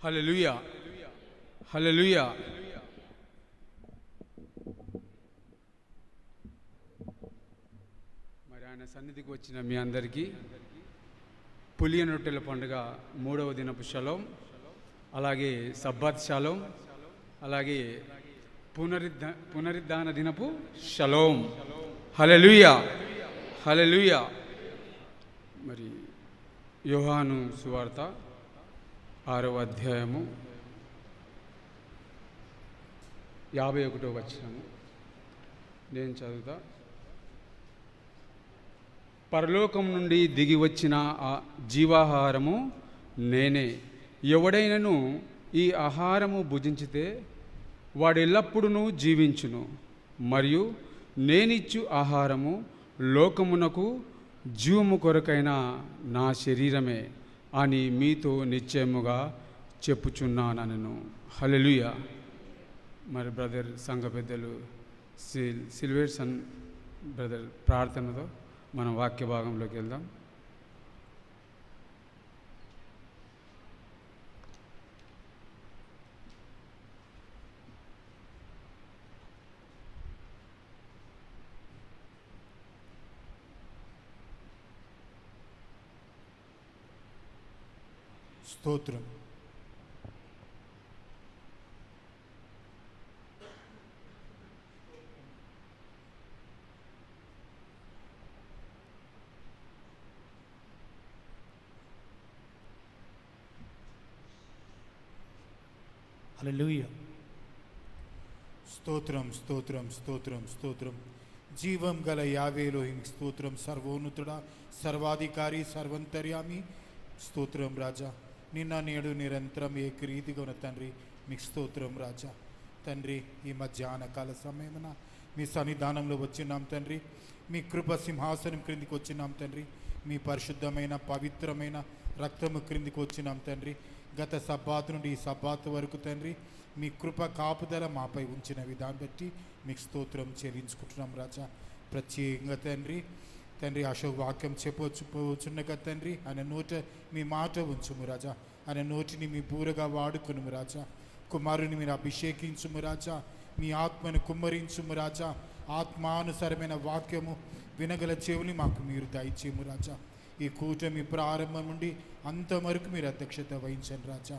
హల్లెలూయా, హల్లెలూయా. మరి ఆయన సన్నిధికి వచ్చిన మీ అందరికీ పులియని రొట్టెల పండుగ 3వ దినపు షలోం, అలాగే సబ్బాత్ షలోం, అలాగే పునరుద్ధాన దినపు షలోం. హల్లెలూయా, హల్లెలూయా. మరి యోహాను సువార్త 6వ అధ్యాయము 51వ వచనము నేను చదువుతా. పరలోకం నుండి దిగి వచ్చిన ఆ జీవాహారము నేనే. ఎవడైనను ఈ ఆహారము భుజించితే వాడు ఎల్లప్పుడూ జీవించును. మరియు నేనిచ్చు ఆహారము లోకమునకు జీవము కొరకైన నా శరీరమే అని మీతో నిశ్చయముగా చెప్పుచున్నానను. హల్లెలూయా. మరి బ్రదర్ సంఘ పెద్దలు సిల్వేర్సన్ బ్రదర్ ప్రార్థనతో మనం వాక్య భాగంలోకి వెళ్దాం. స్తోత్రం. హల్లెలూయా. స్తోత్రం, స్తోత్రం, స్తోత్రం, స్తోత్రం. జీవం గల యావే ఎలోహిం స్తోత్రం. సర్వోన్నతుడా, సర్వాధికారి, సర్వంతర్యామి స్తోత్రం రాజా. నిన్న నేడు నిరంతరం ఏకరీతిగా ఉన్న తండ్రి మీకు స్తోత్రం రాజా. తండ్రి, ఈ మధ్యాహ్న కాల సమయమున మీ సన్నిధానంలో వచ్చినాం తండ్రి. మీ కృప సింహాసనం క్రిందికి వచ్చినాం తండ్రి. మీ పరిశుద్ధమైన పవిత్రమైన రక్తము క్రిందికి వచ్చినాం తండ్రి. గత సబ్బాతు నుండి ఈ సబ్బాతు వరకు తండ్రి మీ కృప కాపుదల మాపై ఉంచిన విధాన్ని బట్టి మీకు స్తోత్రం చెల్లించుకుంటున్నాం రాజా. ప్రత్యేకంగా తండ్రి అశోక్ వాక్యం చెప్పవచ్చున్నగా తండ్రి ఆయన నోట మీ మాట ఉంచుము రాజా. ఆయన నోటిని మీ బూరగా వాడుకునుము రాజా. కుమారుని మీరు అభిషేకించుము రాజా. మీ ఆత్మను కుమ్మరించుము రాజా. ఆత్మానుసారమైన వాక్యము వినగల చెవుని మాకు మీరు దయచేయము రాజా. ఈ కూటమి ప్రారంభం నుండి అంతవరకు మీరు అధ్యక్షత వహించండి రాజా.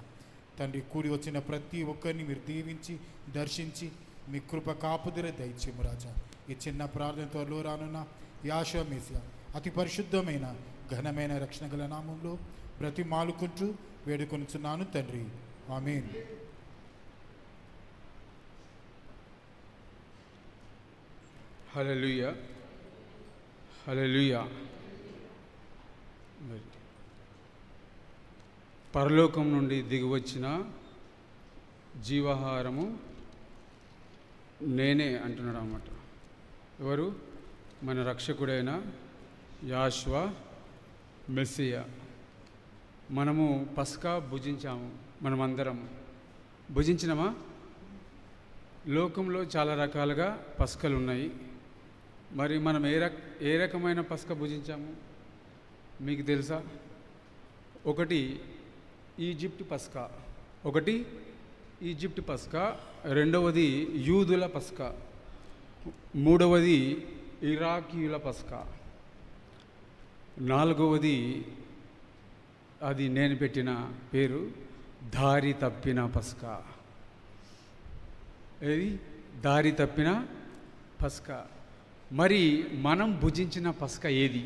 తండ్రి, కూడి వచ్చిన ప్రతి ఒక్కరిని మీరు దీవించి దర్శించి మీ కృప కాపుదల దయచేయము రాజా. ఈ చిన్న ప్రార్థన త్వరలో రానున్న యాషో మెస్సియా అతి పరిశుద్ధమైన ఘనమైన రక్షణ గల నామంలో బ్రతిమాలుకుంటూ వేడుకొనుచున్నాను తండ్రి, ఆమేన్. హల్లెలూయా, హల్లెలూయా. పరలోకం నుండి దిగివచ్చిన జీవాహారము నేనే అంటున్నాడు అన్నమాట. ఎవరు? మన రక్షకుడైన యాషువా మెస్సియా. మనము పస్కా భుజించాము. మనమందరం భుజించినమా? లోకంలో చాలా రకాలుగా పస్కలు ఉన్నాయి. మరి మనం ఏ రకమైన పస్క భుజించాము మీకు తెలుసా? ఒకటి ఈజిప్ట్ పస్కా, రెండవది యూదుల పస్కా, మూడవది ఇరాకీయుల పస్కా, నాలుగవది అది నేను పెట్టిన పేరు దారి తప్పిన పస్కా. ఏది? దారి తప్పిన పస్కా. మరి మనం భుజించిన పస్కా ఏది?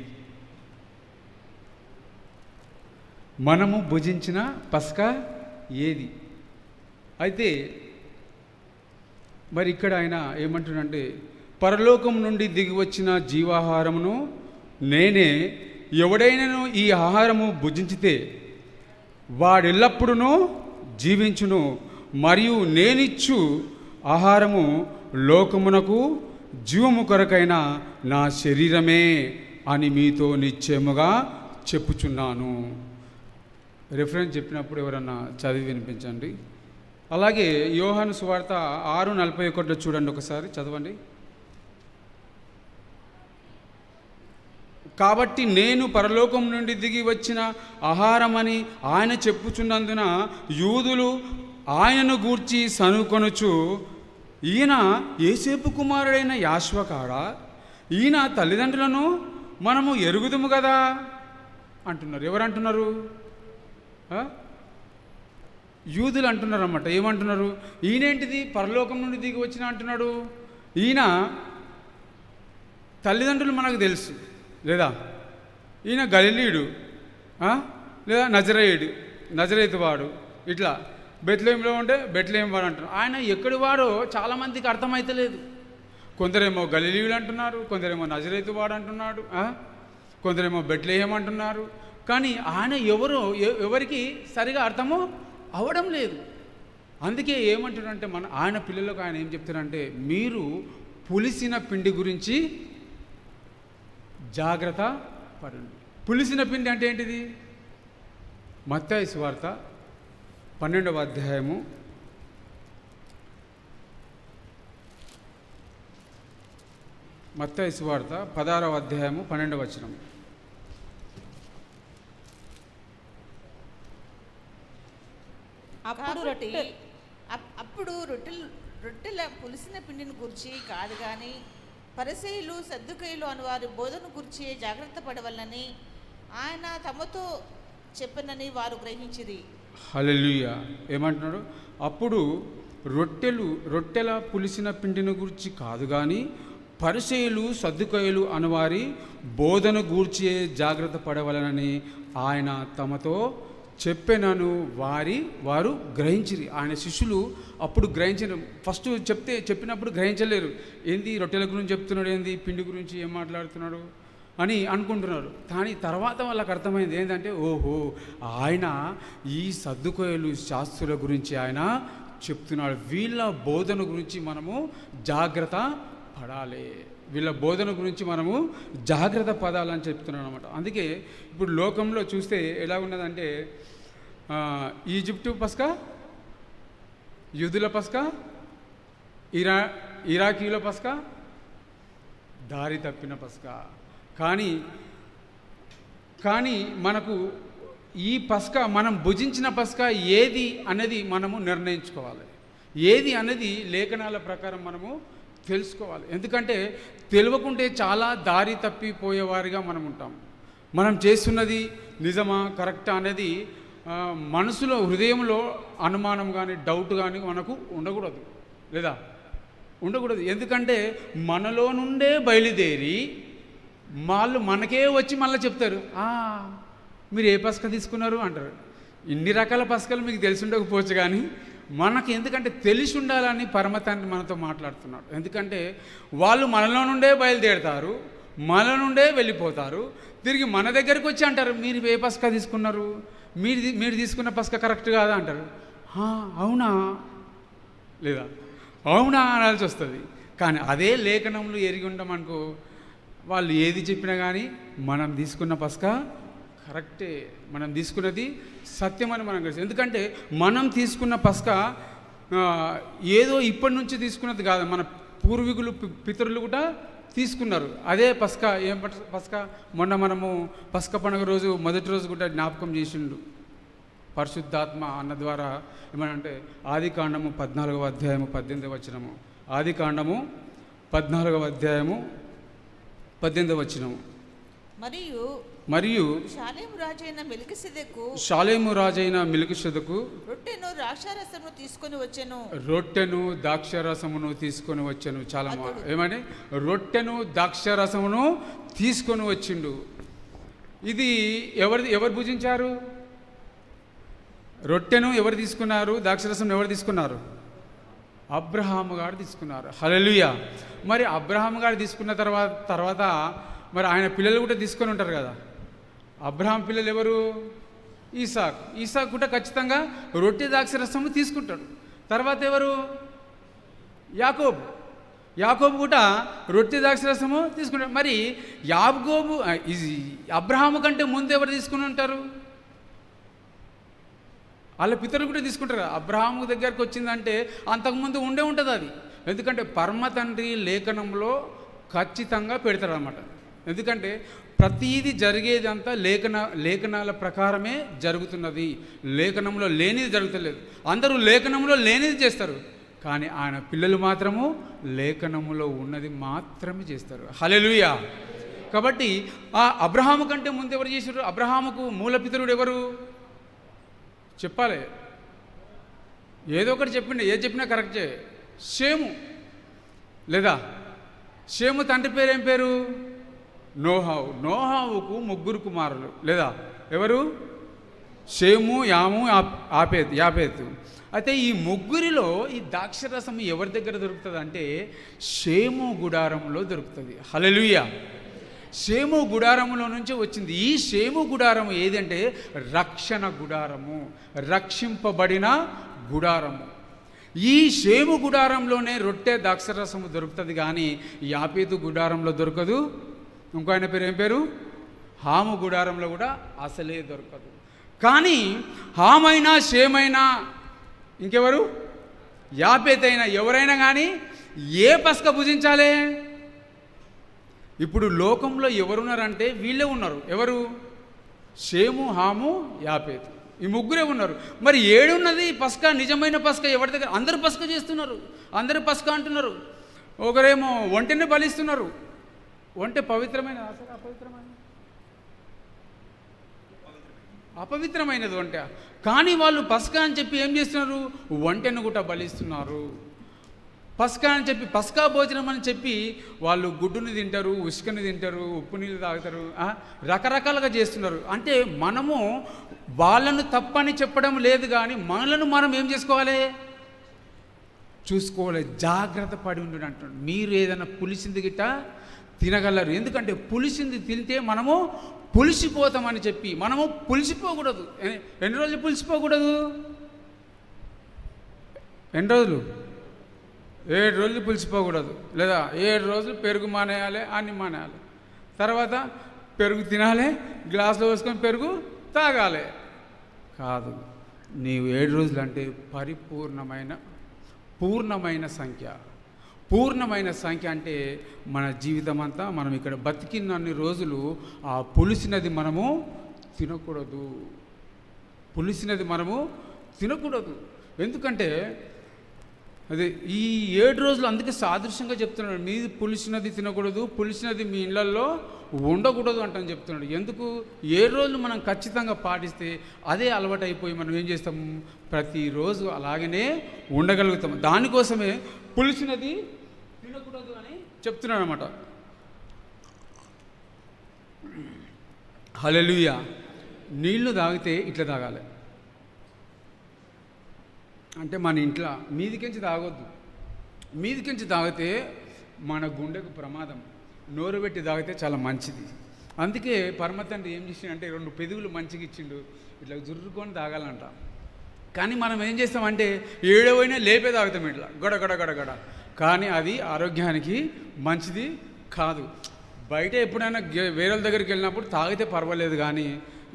మనము భుజించిన పస్కా ఏది? అయితే మరి ఇక్కడ ఆయన ఏమంటున్నాడంటే, పరలోకం నుండి దిగి వచ్చిన జీవాహారమును నేనే. ఎవడైనను ఈ ఆహారము భుజించితే వాడెల్లప్పుడూ జీవించును. మరియు నేనిచ్చు ఆహారము లోకమునకు జీవము కొరకైన నా శరీరమే అని మీతో నిశ్చయముగా చెప్పుచున్నాను. రెఫరెన్స్ చెప్పినప్పుడు ఎవరన్నా చదివి వినిపించండి. అలాగే యోహాను సువార్త 6:41 చూడండి, ఒకసారి చదవండి. కాబట్టి నేను పరలోకం నుండి దిగి వచ్చిన ఆహారమని ఆయన చెప్పుచున్నందున యూదులు ఆయనను గూర్చి సనుకొనుచు, ఈయన యోసేపు కుమారుడైన యాశ్వ కాడా, ఈయన తల్లిదండ్రులను మనము ఎరుగుదుము కదా అంటున్నారు. ఎవరు అంటున్నారు? యూదులు అంటున్నారు అన్నమాట. ఏమంటున్నారు? ఈయనేంటిది పరలోకం నుండి దిగి వచ్చిన అంటున్నాడు, ఈయన తల్లిదండ్రులు మనకు తెలుసు లేదా, ఈయన గలిలీయుడు లేదా నజరేతు వాడు, ఇట్లా బెత్లెహేంలో ఉంటే బెత్లెహేం వాడు అంటున్నారు. ఆయన ఎక్కడి వాడో చాలామందికి అర్థమైతలేదు. కొందరేమో గలిలీయుడు అంటున్నారు, కొందరేమో నజరేతు వాడు అంటున్నాడు, కొందరేమో బెత్లెహేం అంటున్నారు. కానీ ఆయన ఎవరికి సరిగా అర్థము అవడం లేదు. అందుకే ఏమంటాడంటే ఆయన పిల్లలకు ఆయన ఏం చెప్తారంటే, మీరు పులిసిన పిండి గురించి జాగ్రత్త పడండి. పులిసిన పిండి అంటే ఏంటిది? మత్తయి సువార్త 12వ అధ్యాయము 16వ అధ్యాయము 12వ వచనం. అప్పుడు రొట్టెల పులిసిన పిండిని గురించి కాదు కానీ పరిసయ్యులు సద్దుకయ్యులు అని వారి బోధన గురించి జాగ్రత్త పడవలనని ఆయన తమతో చెప్పనని వారు గ్రహించిరి. హల్లెలూయా. ఏమంటున్నాడు? అప్పుడు రొట్టెల పులిసిన పిండిని గురించి కాదు కానీ పరిసయ్యులు సద్దుకయ్యులు అనువారి బోధన గూర్చి జాగ్రత్త పడవలనని ఆయన తమతో చెప్పెనను వారు గ్రహించిరి. ఆయన శిష్యులు అప్పుడు గ్రహించారు. ఫస్ట్ చెప్పినప్పుడు గ్రహించలేరు. ఏంది రొట్టెల గురించి చెప్తున్నాడు, ఏంది పిండి గురించి ఏం మాట్లాడుతున్నాడు అని అనుకుంటున్నారు. కానీ తర్వాత వాళ్ళకి అర్థమైంది ఏంటంటే, ఓహో ఆయన ఈ సద్దుకోయలు శాస్త్రుల గురించి ఆయన చెప్తున్నాడు. వీళ్ళ బోధన గురించి మనము జాగ్రత్త పడాలి, వీళ్ళ బోధన గురించి మనము జాగ్రత్త పడాలని చెప్తున్నాడు అనమాట. అందుకే ఇప్పుడు లోకంలో చూస్తే ఎలా ఉన్నదంటే, ఈజిప్టు పస్కా, యూదుల పస్కా, ఇరాకీల పస్కా, దారి తప్పిన పస్కా. కానీ మనకు ఈ పస్కా, మనం భుజించిన పస్కా ఏది అనేది మనము నిర్ణయించుకోవాలి. ఏది అనేది లేఖనాల ప్రకారం మనము తెలుసుకోవాలి. ఎందుకంటే తెలియకుంటే చాలా దారి తప్పిపోయేవారిగా మనం ఉంటాం. మనం చేస్తున్నది నిజమా కరెక్టా అనేది మనసులో హృదయంలో అనుమానం కానీ డౌట్ కానీ మనకు ఉండకూడదు లేదా ఉండకూడదు. ఎందుకంటే మనలో నుండే బయలుదేరి వాళ్ళు మనకే వచ్చి మళ్ళీ చెప్తారు, మీరు ఏ పస్క తీసుకున్నారు అంటారు. ఇన్ని రకాల పస్కలు మీకు తెలిసి ఉండకపోవచ్చు, కానీ మనకు ఎందుకంటే తెలిసి ఉండాలని పరమతండ్రి మనతో మాట్లాడుతున్నాడు. ఎందుకంటే వాళ్ళు మనలో నుండే బయలుదేరుతారు, మన నుండే వెళ్ళిపోతారు, తిరిగి మన దగ్గరికి వచ్చి అంటారు, మీరు ఏ పస్క తీసుకున్నారు, మీరు తీసుకున్న పస్క కరెక్ట్ కాదా అంటారు. అవునా లేదా అవునా అనాల్సి వస్తుంది. కానీ అదే లేఖనంలో ఎరిగి ఉంటామనుకో, వాళ్ళు ఏది చెప్పినా కానీ మనం తీసుకున్న పస్క కరెక్టే, మనం తీసుకున్నది సత్యమని మనం తెలుసు. ఎందుకంటే మనం తీసుకున్న పస్క ఏదో ఇప్పటి నుంచి తీసుకున్నది కాదు, మన పూర్వీకులు పితరులు కూడా తీసుకున్నారు అదే పస్క. ఏం పస్క? మొన్న మనము పస్క పండుగ రోజు మొదటి రోజు కూడా జ్ఞాపకం చేసిండు పరిశుద్ధాత్మ అన్న ద్వారా. ఏమనంటే ఆదికాండము 14వ అధ్యాయము 18వ వచనము. ఆదికాండము 14వ అధ్యాయము 18వ వచనము. మరియు షాలేము రాజైన మెల్కీసెదెకు రొట్టెను ద్రాక్షారసమును తీసుకొని వచ్చెను. చాలా ఏమని? రొట్టెను ద్రాక్షారసమును తీసుకొని వచ్చిండు. ఇది ఎవరు భుజించారు? రొట్టెను ఎవరు తీసుకున్నారు? ద్రాక్షారసం ఎవరు తీసుకున్నారు? అబ్రహాము గారు తీసుకున్నారు. హల్లెలూయా. మరి అబ్రహాము గారు తీసుకున్న తర్వాత మరి ఆయన పిల్లలు కూడా తీసుకొని ఉంటారు కదా. అబ్రహాం పిల్లలు ఎవరు? ఈసాక్ కూడా ఖచ్చితంగా రొట్టె ద్రాక్షారసము తీసుకుంటాడు. తర్వాత ఎవరు? యాకోబు కూడా రొట్టె ద్రాక్షారసము తీసుకుంటాడు. మరి అబ్రహాము కంటే ముందు ఎవరు తీసుకుని ఉంటారు? వాళ్ళ పితరులు కూడా తీసుకుంటారు. అబ్రహాము దగ్గరికి వచ్చిందంటే అంతకుముందు ఉంటుంది అది. ఎందుకంటే పరమ తండ్రి లేఖనంలో ఖచ్చితంగా పెడతారు అన్నమాట. ఎందుకంటే ప్రతీది జరిగేదంతా లేఖనాల ప్రకారమే జరుగుతున్నది. లేఖనంలో లేనిది జరుగుతలేదు. అందరూ లేఖనంలో లేనిది చేస్తారు, కానీ ఆయన పిల్లలు మాత్రము లేఖనములో ఉన్నది మాత్రమే చేస్తారు. హల్లెలూయా. కాబట్టి ఆ అబ్రహాము కంటే ముందు ఎవరు చేశారు? అబ్రహాముకు మూలపితరుడు ఎవరు చెప్పాలి. ఏదో ఒకటి చెప్పిండి, ఏది చెప్పినా కరెక్టే. షేము, లేదా షేము తండ్రి పేరు ఏం పేరు? నోహావు. నోహావుకు 3 కుమారులు, లేదా ఎవరు? షేము, యాము, యాపేతు. అయితే ఈ 3లో ఈ ద్రాక్షరసం ఎవరి దగ్గర దొరుకుతుంది అంటే షేము గుడారంలో దొరుకుతుంది. హల్లెలూయా. షేము గుడారములో నుంచి వచ్చింది. ఈ షేము గుడారము ఏదంటే రక్షణ గుడారము, రక్షింపబడిన గుడారము. ఈ షేము గుడారంలోనే రొట్టె ద్రాక్షరసము దొరుకుతుంది, కానీ యాపేతు గుడారంలో దొరకదు. ఇంకో ఆయన పేరు ఏం పేరు? హాము గుడారంలో కూడా అసలే దొరకదు. కానీ హామైనా షేమైనా ఇంకెవరు? యాపేతైనా ఎవరైనా కానీ ఏ పస్క భుజించాలి? ఇప్పుడు లోకంలో ఎవరున్నారంటే వీళ్ళే ఉన్నారు. ఎవరు? షేము, హాము, యాపేతు, ఈ 3 ఉన్నారు. మరి 7 ఉన్నది పస్క, నిజమైన పస్క ఎవరి దగ్గర? అందరూ పస్క చేస్తున్నారు, అందరూ పస్క అంటున్నారు. ఒకరేమో ఒంటెని బలిస్తున్నారు. ఒంటె పవిత్రమైన అసలు అపవిత్రమైనది ఒంటె. కానీ వాళ్ళు పస్క అని చెప్పి ఏం చేస్తున్నారు? ఒంటెను కూడా బలిస్తున్నారు. పస్కా అని చెప్పి, పస్కా భోజనం అని చెప్పి వాళ్ళు గుడ్డుని తింటారు, ఉసుకని తింటారు, ఉప్పు నీళ్ళు తాగుతారు, రకరకాలుగా చేస్తున్నారు. అంటే మనము వాళ్ళను తప్పని చెప్పడం లేదు, కానీ మనలను మనం ఏం చేసుకోవాలి? చూసుకోవాలి, జాగ్రత్త పడి ఉండు అంటున్నాడు. మీరు ఏదైనా పులిసింది గిట్ట తినగలరు, ఎందుకంటే పులిసింది తింటే మనము పులిసిపోతామని చెప్పి మనము పులిసిపోకూడదు. ఎన్ని రోజులు పులిసిపోకూడదు? ఎన్ని రోజులు? 7 రోజులు పులిసిపోకూడదు, లేదా 7 రోజులు పెరుగు మానేయాలి, అన్ని మానేయాలి. తర్వాత పెరుగు తినాలి, గ్లాసులో వేసుకొని పెరుగు తాగాలి. కాదు, నీవు 7 రోజులు అంటే పూర్ణమైన సంఖ్య. పూర్ణమైన సంఖ్య అంటే మన జీవితం అంతా మనం ఇక్కడ బతికినన్ని రోజులు ఆ పులిసినది మనము తినకూడదు. పులిసినది మనము తినకూడదు. ఎందుకంటే అదే ఈ 7 రోజులు అందుకే సాదృశ్యంగా చెప్తున్నాడు. మీది పులిసినది తినకూడదు, పులిసినది మీ ఇళ్లల్లో ఉండకూడదు అంటని చెప్తున్నాడు. ఎందుకు? 7 రోజులు మనం ఖచ్చితంగా పాటిస్తే అదే అలవాటు అయిపోయి మనం ఏం చేస్తాము? ప్రతిరోజు అలాగనే ఉండగలుగుతాము. దానికోసమే పులిసినది తినకూడదు అని చెప్తున్నాడు అన్నమాట. హల్లెలూయా. నీళ్లు తాగితే ఇట్లా తాగాలి, అంటే మన ఇంట్లో మీదికించి తాగొద్దు. మీదికించి తాగితే మన గుండెకు ప్రమాదం. నోరు పెట్టి తాగితే చాలా మంచిది. అందుకే పరమతండ్రి ఏం చేసిండు అంటే 2 పెదవులు మంచిగా ఇచ్చిండు, ఇట్లా జుర్రుకొని తాగాలంట. కానీ మనం ఏం చేస్తామంటే 7 లేపే తాగుతాం ఇట్లా గడ. కానీ అది ఆరోగ్యానికి మంచిది కాదు. బయట ఎప్పుడైనా వేరే దగ్గరికి వెళ్ళినప్పుడు తాగితే పర్వాలేదు, కానీ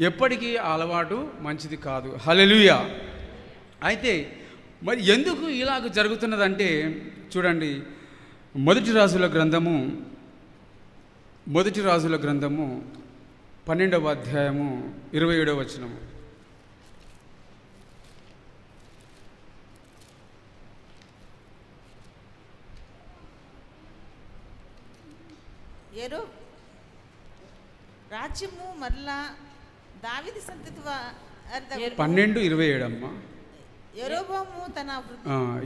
ఎప్పటికీ అలవాటు మంచిది కాదు. హల్లెలూయా. అయితే మరి ఎందుకు ఇలాగ జరుగుతున్నదంటే చూడండి, మొదటి రాజుల గ్రంథము 12వ అధ్యాయము 27వ వచనము. రాజ్యము మరలా దావీదు సంతతి 12:27 అమ్మా.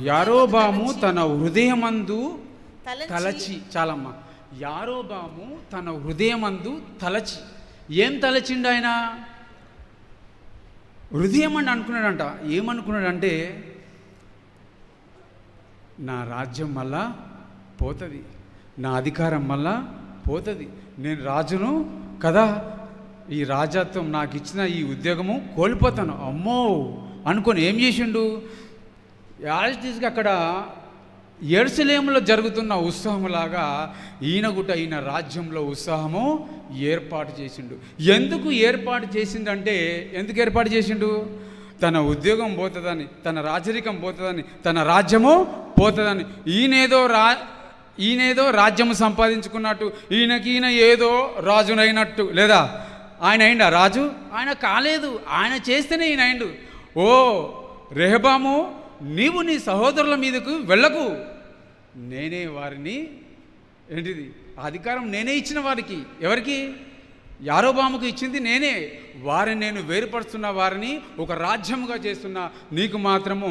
యారోబాము తన హృదయమందు తలచి, చాలమ్మా. యారోబాము తన హృదయమందు తలచి, ఏం తలచిండు ఆయన? హృదయం అని అనుకున్నాడంట. ఏమనుకున్నాడంటే నా రాజ్యం మళ్ళా పోతుంది, నా అధికారం మళ్ళా పోతుంది, నేను రాజును కదా, ఈ రాజత్వం నాకు ఇచ్చిన ఈ ఉద్యోగము కోల్పోతాను, అమ్మో అనుకొని ఏం చేసిండు? యాజిటీస్గా అక్కడ యెరూషలేములో జరుగుతున్న ఉత్సవంలాగా ఈయన రాజ్యంలో ఉత్సాహము ఏర్పాటు చేసిండు. ఎందుకు ఏర్పాటు చేసిండంటే, ఎందుకు ఏర్పాటు చేసిండు? తన ఉద్యోగం పోతుందని, తన రాజరికం పోతుందని, తన రాజ్యము పోతుందని. ఈయనేదో రాజ్యం సంపాదించుకున్నట్టు, ఈయన ఏదో రాజునైనట్టు. లేదా ఆయన అయిండా రాజు? ఆయన కాలేదు. ఆయన చేస్తేనే ఈయన అయిండు. ఓ రెహబాము, నీవు నీ సహోదరుల మీదకు వెళ్ళకు, నేనే వారిని ఏంటిది అధికారం నేనే ఇచ్చిన వారికి. ఎవరికి? యారోబాముకు ఇచ్చింది నేనే. వారిని నేను వేరుపరుస్తున్న, వారిని ఒక రాజ్యంగా చేస్తున్నా, నీకు మాత్రము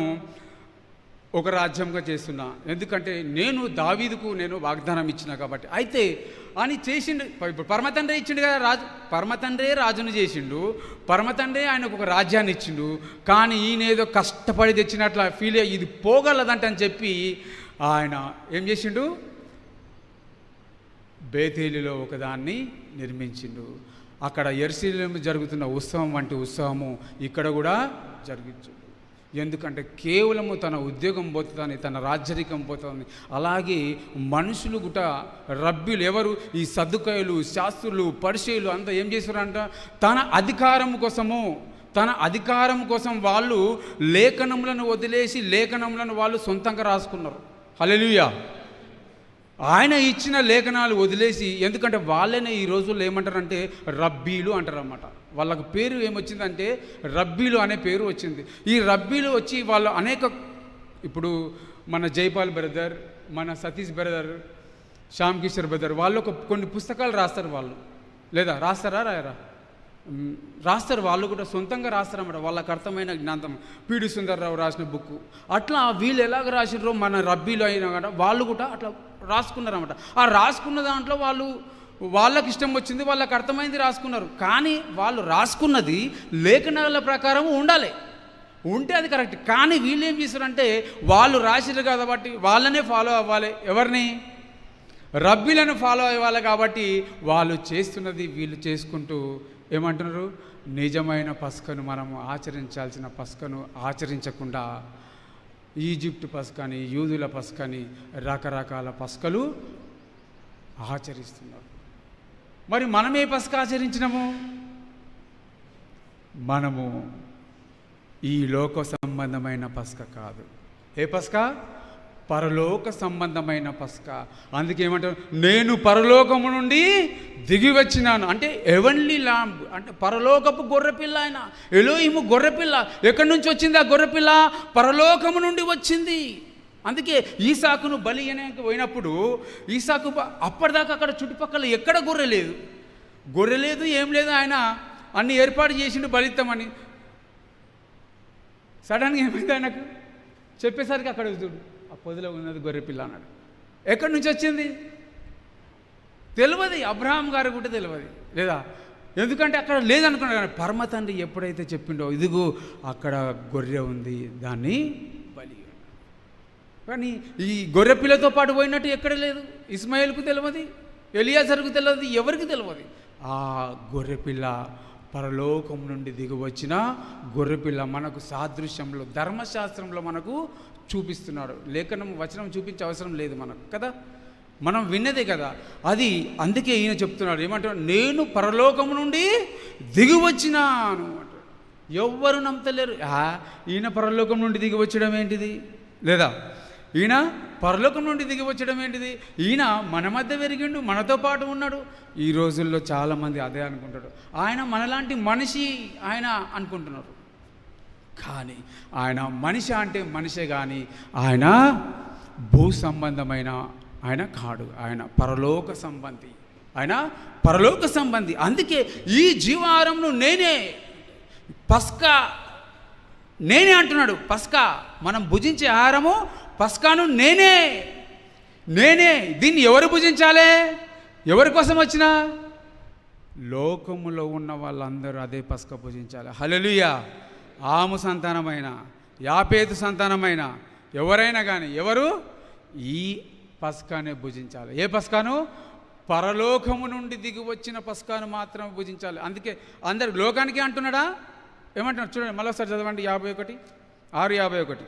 ఒక రాజ్యంగా చేస్తున్నా, ఎందుకంటే నేను దావీదుకు నేను వాగ్దానం ఇచ్చిన కాబట్టి. అయితే అని చేసిండు. ఇప్పుడు పరమతండ్రి ఇచ్చిండు కదా రాజు, పరమతండ్రే రాజును చేసిండు, పరమతండ్రే ఆయనకు ఒక రాజ్యాన్ని ఇచ్చిండు. కానీ ఈయన ఏదో కష్టపడి తెచ్చినట్ల ఫీల్ అయ్యి ఇది పోగలదంట అని చెప్పి ఆయన ఏం చేసిండు? బేతేలులో ఒకదాన్ని నిర్మించిండు. అక్కడ యెరూషలేములో జరుగుతున్న ఉత్సవం వంటి ఉత్సవము ఇక్కడ కూడా జరిగించు. ఎందుకంటే కేవలము తన ఉద్యోగం పోతుందని, తన రాజ్యరికం పోతుందని. అలాగే మనుషులు గుట రబ్బీలు ఎవరు? ఈ సద్దుకాయులు, శాస్త్రులు, పరిచయులు అంతా ఏం చేశారంట? తన అధికారం కోసం వాళ్ళు లేఖనములను వదిలేసి లేఖనములను వాళ్ళు సొంతంగా రాసుకున్నారు. హల్లెలూయా. ఆయన ఇచ్చిన లేఖనాలు వదిలేసి, ఎందుకంటే వాళ్ళనే ఈ రోజుల్లో ఏమంటారంటే రబ్బీలు అంటారన్నమాట. వాళ్ళకు పేరు ఏమొచ్చిందంటే రబ్బీలు అనే పేరు వచ్చింది. ఈ రబ్బీలు వచ్చి వాళ్ళు అనేక, ఇప్పుడు మన జైపాల్ బ్రదర్, మన సతీష్ బ్రదర్, శ్యామ్ కిషోర్ బ్రదర్, వాళ్ళు కొన్ని పుస్తకాలు రాస్తారు. వాళ్ళు లేదా రాస్తారా? రాస్తారు. వాళ్ళు కూడా సొంతంగా రాస్తారన్నమాట. వాళ్ళకి అర్థమైన జ్ఞానం. పీడి సుందర్రావు రాసిన బుక్. అట్లా వీళ్ళు ఎలాగ రాసినారో మన రబ్బీలు అయినా కూడా వాళ్ళు కూడా అట్లా రాసుకున్నారన్నమాట. ఆ రాసుకున్న దాంట్లో వాళ్ళకి ఇష్టం వచ్చింది, వాళ్ళకి అర్థమైంది రాసుకున్నారు. కానీ వాళ్ళు రాసుకున్నది లేఖనాల ప్రకారం ఉండాలి, ఉంటే అది కరెక్ట్. కానీ వీళ్ళు ఏం చేశారంటే వాళ్ళు రాసిరు కాబట్టి వాళ్ళనే ఫాలో అవ్వాలి. ఎవరిని? రబ్బీలను ఫాలో అవ్వాలి. కాబట్టి వాళ్ళు చేస్తున్నది వీళ్ళు చేసుకుంటూ ఏమంటున్నారు? నిజమైన పస్కను మనము ఆచరించాల్సిన పస్కను ఆచరించకుండా ఈజిప్ట్ పస్కని, యూదుల పస్కని, రకరకాల పస్కలు ఆచరిస్తున్నారు. మరి మనం ఏ పస్క ఆచరించినాము? మనము ఈ లోక సంబంధమైన పస్క కాదు. ఏ పస్క? పరలోక సంబంధమైన పస్క. అందుకే ఏమంటారు? నేను పరలోకము నుండి దిగి వచ్చినాను అంటే హెవెన్లీ లాంబ్, అంటే పరలోకపు గొర్రెపిల్ల. ఆయన ఎలోహిము గొర్రెపిల్ల. ఎక్కడి నుంచి వచ్చింది ఆ గొర్రెపిల్ల? పరలోకము నుండి వచ్చింది. అందుకే ఈసాకును బలి అనేక పోయినప్పుడు ఈసాకు అప్పటిదాకా అక్కడ చుట్టుపక్కల ఎక్కడ గొర్రె లేదు, ఏం లేదు. ఆయన అన్ని ఏర్పాటు చేసిండు బలిద్దామని. సడన్గా ఏమైంది? ఆయనకు చెప్పేసరికి అక్కడ చూడు ఆ పొదిలో ఉన్నది గొర్రెపిల్ల అన్నాడు. ఎక్కడి నుంచి వచ్చింది తెలియదు. అబ్రహాం గారు కూడా తెలియదు. లేదా ఎందుకంటే అక్కడ లేదనుకున్నాడు. కానీ పరమ తండ్రి ఎప్పుడైతే చెప్పిండో ఇదిగో అక్కడ గొర్రె ఉంది, దాన్ని బలి. కానీ ఈ గొర్రెపిల్లతో పాటు పోయినట్టు ఎక్కడ లేదు. ఇస్మాయిల్కు తెలియదు, ఎలియాజరుకు తెలియదు, ఎవరికి తెలియదు. ఆ గొర్రెపిల్ల పరలోకం నుండి దిగి వచ్చిన గొర్రెపిల్ల మనకు సాదృశ్యంలో, ధర్మశాస్త్రంలో మనకు చూపిస్తున్నాడు. లేఖనం వచనం చూపించే అవసరం లేదు మనకు కదా, మనం విన్నదే కదా అది. అందుకే ఈయన చెప్తున్నాడు ఏమంటాడు? నేను పరలోకము నుండి దిగి వచ్చినాను అంటాడు. ఎవ్వరు నమ్మతలేరు. ఈయన పరలోకం నుండి దిగి వచ్చడం ఏంటిది? లేదా ఈయన పరలోకం నుండి దిగి వచ్చడం ఏంటిది? ఈయన మన మధ్య పెరిగిండు, మనతో పాటు ఉన్నాడు. ఈ రోజుల్లో చాలామంది అదే అనుకుంటాడు. ఆయన మనలాంటి మనిషి ఆయన అనుకుంటున్నారు. కానీ ఆయన మనిషి అంటే మనిషే, కానీ ఆయన భూ సంబంధమైన ఆయన కాడు. ఆయన పరలోక సంబంధి. ఆయన పరలోక సంబంధి. అందుకే ఈ జీవాహారంను నేనే, పస్కా నేనే అంటున్నాడు. పస్కా మనం భుజించే ఆహారము పస్కాను నేనే. దీన్ని ఎవరు భుజించాలి? ఎవరి కోసం వచ్చినా? లోకములో ఉన్న వాళ్ళందరూ అదే పస్కా భుజించాలి. హల్లెలూయా. ఆము సంతానమైన, యాపేతు సంతానమైన ఎవరైనా కానీ ఎవరు ఈ పస్కానే భుజించాలి. ఏ పస్కాను? పరలోకము నుండి దిగి వచ్చిన పస్కాను మాత్రమే భుజించాలి. అందుకే అందరు లోకానికి అంటున్నాడా? ఏమంటున్నాడు చూడండి, మళ్ళొకసారి చదవండి. 51:6-51.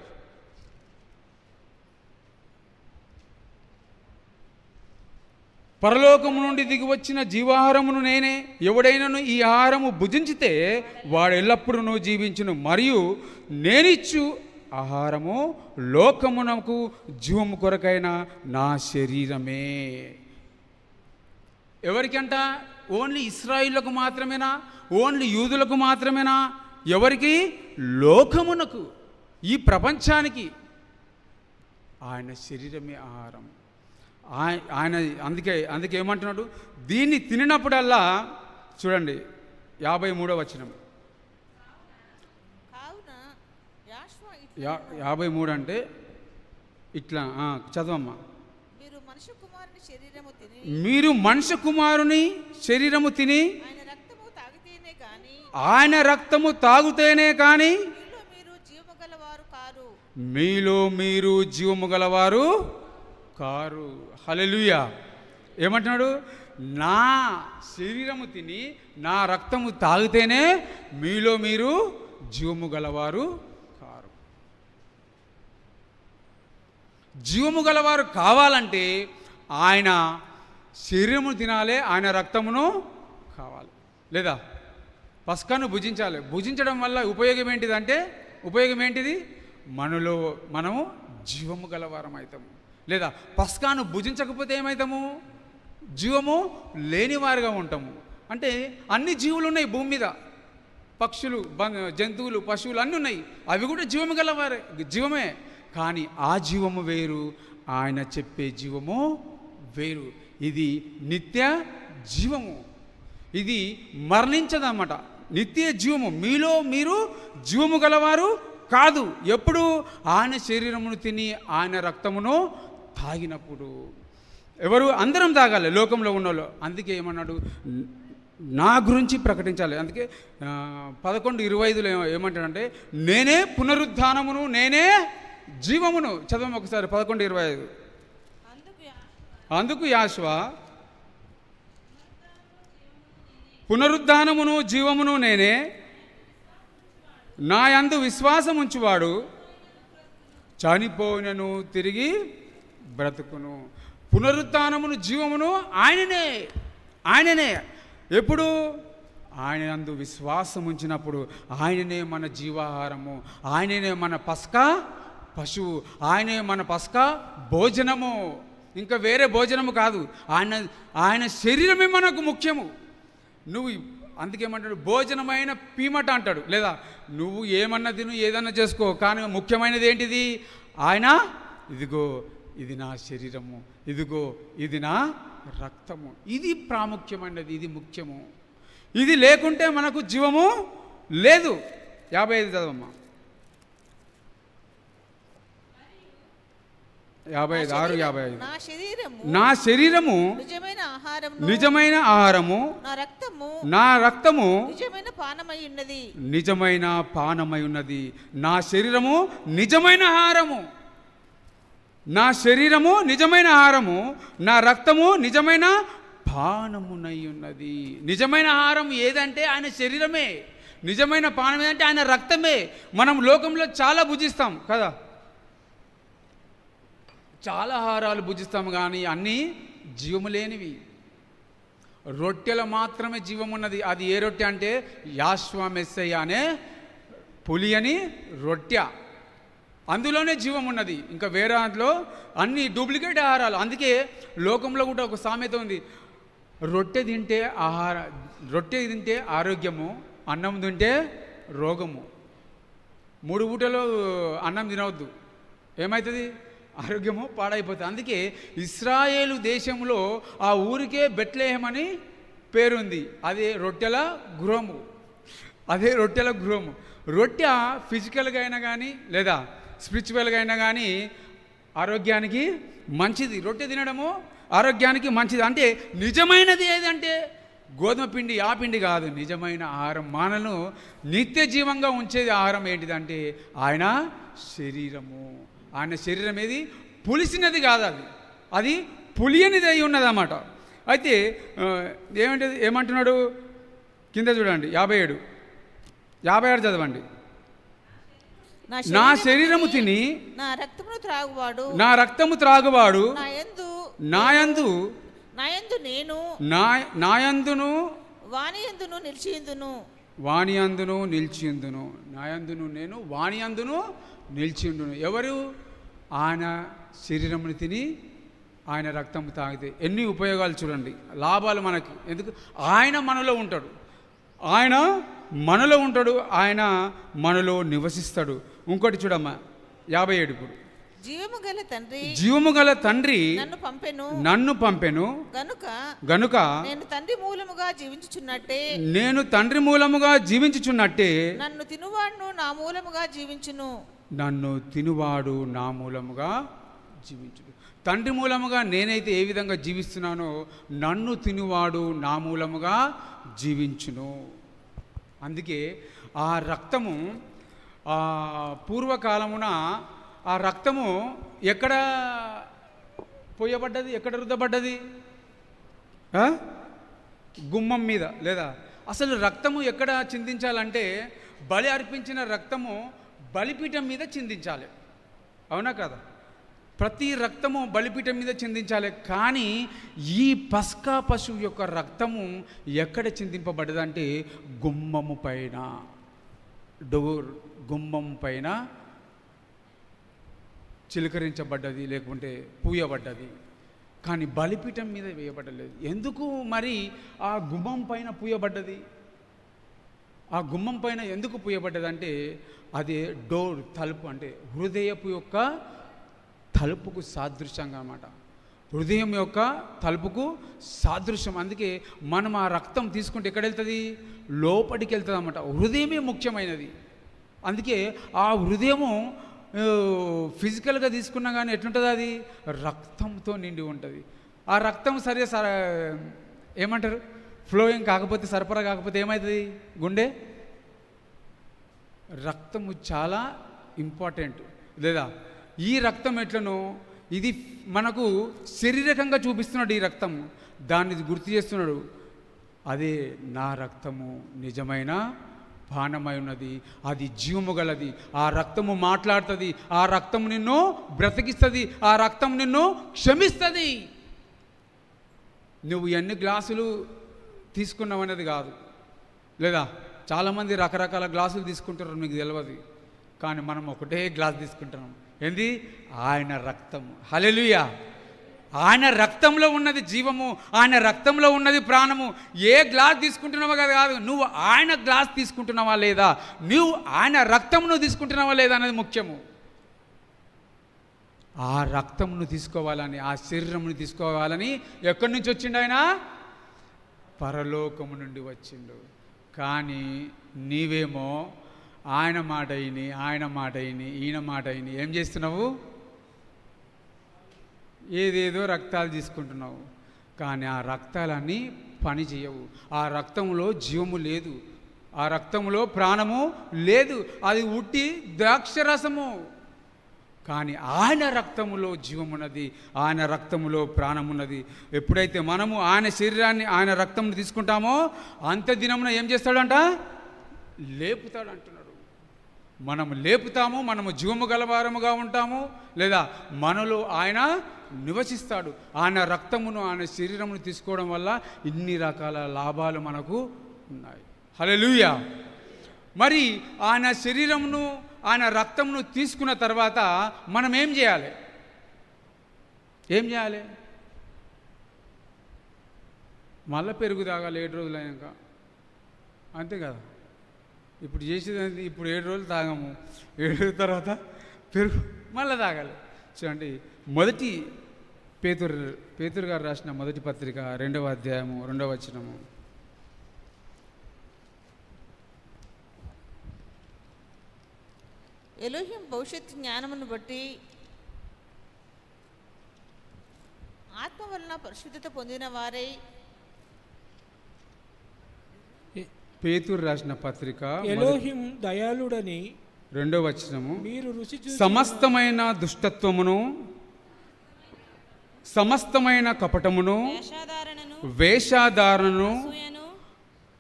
పరలోకము నుండి దిగి వచ్చిన జీవాహారమును నేనే. ఎవడైనను ఈ ఆహారము భుజించితే వాడు ఎల్లప్పుడూ జీవించును, మరియు నేనిచ్చు ఆహారము లోకమునకు జీవము కొరకైన నా శరీరమే. ఎవరికంట? ఓన్లీ ఇశ్రాయేలులకు మాత్రమేనా? ఓన్లీ యూదులకు మాత్రమేనా? ఎవరికి? లోకమునకు, ఈ ప్రపంచానికి ఆయన శరీరమే ఆహారం. ఆయన అందుకే ఏమంటున్నాడు? దీన్ని తినినప్పుడల్లా, చూడండి 53వ వచనం, కావున యాషోవా 53 అంటే ఇట్లా చదవమ్మా. మీరు మనుష్య కుమారుని శరీరము తిని ఆయన రక్తము తాగితేనే కానీ మీలో మీరు జీవము గలవారు కారు. హల్లెలూయా. ఏమంటున్నాడు? నా శరీరము తిని నా రక్తము తాగితేనే మీలో మీరు జీవము గలవారు కారు. జీవము గలవారు కావాలంటే ఆయన శరీరము తినాలి, ఆయన రక్తమును కావాలి, లేదా పస్కాను భుజించాలి. భుజించడం వల్ల ఉపయోగం ఏంటిది? మనము జీవము గలవారం అవుతాము. లేదా పస్కాను భుజించకపోతే ఏమవుతాము? జీవము లేనివారుగా ఉంటాము. అంటే అన్ని జీవులు ఉన్నాయి భూమి మీద, పక్షులు, జంతువులు, పశువులు అన్నీ ఉన్నాయి. అవి కూడా జీవము గలవారే, జీవమే. కానీ ఆ జీవము వేరు, ఆయన చెప్పే జీవము వేరు. ఇది నిత్య జీవము, ఇది మరణించదన్నమాట. నిత్య జీవము. మీలో మీరు జీవము గలవారు కాదు. ఎప్పుడు? ఆయన శరీరమును తిని ఆయన రక్తమును తాగినప్పుడు. ఎవరు? అందరం తాగాలి, లోకంలో ఉన్నోళ్ళు. అందుకే ఏమన్నాడు? నా గురించి ప్రకటించాలి. అందుకే 11:25 ఏమంటాడంటే, నేనే పునరుద్ధానమును, నేనే జీవమును. చదవం ఒకసారి 11:25. అందుకు యాషోవా, పునరుద్ధానమును జీవమును నేనే, నా యందు విశ్వాసం ఉంచువాడు చనిపోయినను తిరిగి బ్రతుకును. పునరుద్ధానమును జీవమును ఆయననే. ఎప్పుడు? ఆయన యందు విశ్వాసం ఉంచినప్పుడు. ఆయననే మన జీవాహారము, ఆయననే మన పస్కా పశువు, ఆయనే మన పస్కా భోజనము. ఇంకా వేరే భోజనము కాదు. ఆయన శరీరమే మనకు ముఖ్యము. నువ్వు అందుకేమంటాడు? భోజనమైన పీమట అంటాడు. లేదా నువ్వు ఏమన్నా తిను, ఏదన్నా చేసుకో, కానీ ముఖ్యమైనది ఏంటిది? ఆయన, ఇదిగో ఇది నా శరీరము, ఇదిగో ఇది నా రక్తము. ఇది ప్రాముఖ్యమైనది, ఇది ముఖ్యము. ఇది లేకుంటే మనకు జీవము లేదు. 55 చదవమ్మా. 56, 55. నా శరీరము నిజమైన ఆహారము, నా రక్తము నిజమైన పానమై ఉన్నది. నా శరీరము నిజమైన ఆహారము, నా శరీరము నిజమైన ఆహారము, నా రక్తము నిజమైన పానమునై ఉన్నది. నిజమైన ఆహారం ఏదంటే ఆయన శరీరమే. నిజమైన పానం ఏదంటే ఆయన రక్తమే. మనం లోకంలో చాలా భుజిస్తాం కదా, చాలా ఆహారాలు భుజిస్తాం, కానీ అన్నీ జీవము లేనివి. రొట్టెలో మాత్రమే జీవం ఉన్నది. అది ఏ రొట్టె అంటే యాషోవా మెస్సయ్య అనే పులియని రొట్టె, అందులోనే జీవం ఉన్నది. ఇంకా వేరే దాంట్లో అన్ని డూప్లికేట్ ఆహారాలు. అందుకే లోకంలో కూడా ఒక సామెత ఉంది, రొట్టె తింటే ఆరోగ్యము, అన్నం తింటే రోగము. 3 పూటలు అన్నం తినవద్దు, ఏమవుతుంది? ఆరోగ్యము పాడైపోతుంది. అందుకే ఇశ్రాయేలు దేశంలో ఆ ఊరికే బెత్లెహేం అని పేరుంది. అదే రొట్టెల గృహము. రొట్టె ఫిజికల్గా అయినా కానీ లేదా స్పిరిచువల్గా అయినా కానీ ఆరోగ్యానికి మంచిది. రొట్టె తినడము ఆరోగ్యానికి మంచిది. అంటే నిజమైనది ఏదంటే గోధుమ పిండి, ఆ పిండి కాదు. నిజమైన ఆహారం, మనను నిత్య జీవంగా ఉంచేది ఆహారం ఏంటిదంటే ఆయన శరీరము. ఆయన శరీరం ఏది? పులిసినది కాదు, అది పులియనిది అయి ఉన్నదన్నమాట. అయితే ఏమంటున్నాడు కింద చూడండి, 57, 56 చదవండి. నా శరీరము తిని నా రక్తము త్రాగువాడు నాయందును వానియందును వాని అందును నిలిచియుందును, నాయందును నేను వాని అందును నిలిచియుండును. ఎవరు? ఆయన శరీరమును తిని ఆయన రక్తం తాగితే ఎన్ని ఉపయోగాలు చూడండి, లాభాలు మనకి. ఎందుకు? ఆయన మనలో ఉంటాడు, ఆయన మనలో ఉంటాడు, ఆయన మనలో నివసిస్తాడు. ఇంకోటి చూడమ్మా 57 ఇప్పుడు. జీవము గల తండ్రి నన్ను పంపెను గనుక నేను తండ్రి మూలముగా జీవించుచున్నట్టే నన్ను తినువాడు నా మూలముగా జీవించును. తండ్రి మూలముగా నేనైతే ఏ విధంగా జీవిస్తున్నానో నన్ను తినువాడు నా మూలముగా జీవించును. అందుకే ఆ రక్తము పూర్వకాలమున ఆ రక్తము ఎక్కడ పోయబడ్డది, ఎక్కడ రుద్దబడ్డది? గుమ్మం మీద. లేదా అసలు రక్తము ఎక్కడ చిందించాలంటే బలి అర్పించిన రక్తము బలిపీఠం మీద చిందించాలి. అవునా కదా? ప్రతి రక్తము బలిపీఠం మీద చిందించాలి. కానీ ఈ పస్కా పశువు యొక్క రక్తము ఎక్కడ చిందింపబడ్డదంటే గుమ్మము పైన, గుమ్మం పైన చిలకరించబడ్డది, లేకుంటే పూయబడ్డది. కానీ బలిపీఠం మీద వేయబడలేదు. ఎందుకు మరి ఆ గుమ్మం పైన పూయబడ్డది? ఆ గుమ్మం పైన ఎందుకు పూయబడ్డది అంటే అది డోర్, తలుపు, అంటే హృదయపు యొక్క తలుపుకు సాదృశ్యంగా అన్నమాట. హృదయం యొక్క తలుపుకు సాదృశ్యం. అందుకే మనం ఆ రక్తం తీసుకుంటే ఎక్కడ వెళ్తుంది? లోపలికి వెళ్తుంది అన్నమాట. హృదయమే ముఖ్యమైనది. అందుకే ఆ హృదయము ఫిజికల్గా తీసుకున్నా కానీ ఎట్లుంటుంది? అది రక్తంతో నిండి ఉంటుంది. ఆ రక్తం ఏమంటారు, ఫ్లోయింగ్ కాకపోతే, సరఫరా కాకపోతే ఏమవుతుంది? గుండె. రక్తము చాలా ఇంపార్టెంట్. లేదా ఈ రక్తం ఎట్లనో ఇది మనకు శారీరకంగా చూపిస్తున్నాడు. ఈ రక్తం దాన్ని గుర్తు చేస్తున్నాడు. అదే నా రక్తము నిజమైన పానమై ఉన్నది, అది జీవము గలది. ఆ రక్తము మాట్లాడుతుంది, ఆ రక్తము నిన్ను బ్రతికిస్తుంది, ఆ రక్తం నిన్ను క్షమిస్తుంది. నువ్వు ఎన్ని గ్లాసులు తీసుకున్నావు అనేది కాదు. లేదా చాలామంది రకరకాల గ్లాసులు తీసుకుంటారు, మీకు తెలియదు. కానీ మనం ఒకటే గ్లాస్ తీసుకుంటున్నాం. ఏంది? ఆయన రక్తము. హల్లెలూయా! ఆయన రక్తంలో ఉన్నది జీవము, ఆయన రక్తంలో ఉన్నది ప్రాణము. ఏ గ్లాస్ తీసుకుంటున్నావో కదా కాదు, నువ్వు ఆయన గ్లాస్ తీసుకుంటున్నావా లేదా, నువ్వు ఆయన రక్తమును తీసుకుంటున్నావా లేదా అనేది ముఖ్యము. ఆ రక్తమును తీసుకోవాలని, ఆ శరీరమును తీసుకోవాలని ఎక్కడి నుంచి వచ్చిండు? ఆయన పరలోకము నుండి వచ్చిండు. కానీ నీవేమో ఆయన మాట అయిని, ఈయన మాట అయిని ఏం చేస్తున్నావు? ఏదేదో రక్తాలు తీసుకుంటున్నావు. కానీ ఆ రక్తాలన్నీ పని చేయవు. ఆ రక్తంలో జీవము లేదు, ఆ రక్తంలో ప్రాణము లేదు. అది ఉట్టి ద్రాక్షరసము. కానీ ఆయన రక్తములో జీవమున్నది, ఆయన రక్తములో ప్రాణమున్నది. ఎప్పుడైతే మనము ఆయన శరీరాన్ని, ఆయన రక్తమును తీసుకుంటామో అంత దినమున ఏం చేస్తాడంట? లేపుతాడు అంటున్నాడు. మనము లేపుతాము, మనము జీవము గలవారముగా ఉంటాము. లేదా మనలో ఆయన నివసిస్తాడు. ఆయన రక్తమును, ఆయన శరీరమును తీసుకోవడం వల్ల ఇన్ని రకాల లాభాలు మనకు ఉన్నాయి. హల్లెలూయా! మరి ఆయన శరీరమును, ఆయన రక్తమును తీసుకున్న తర్వాత మనం ఏం చేయాలి? మళ్ళీ పెరుగు తాగాలి 7 రోజులు అయినాక. అంతే కదా? ఇప్పుడు చేసేది, ఇప్పుడు 7 రోజులు తాగము, 7 రోజుల తర్వాత పెరుగు మళ్ళీ తాగాలి. చూడండి, మొదటి పేతురు గారు రాసిన మొదటి పత్రిక 2వ అధ్యాయము 2వ వచనము. ఎలోహిం భవిష్యత్తు జ్ఞానమును బట్టి ఆత్మ వలన పరిశుద్ధత పొందిన వారై. పేతురు రాసిన పత్రిక ఎలోహిం దయాళుడని 2వ వచనము. మీరు రుచి సమస్తమైన దుష్టత్వమును, సమస్తమైన కపటమును, వేషధారణను,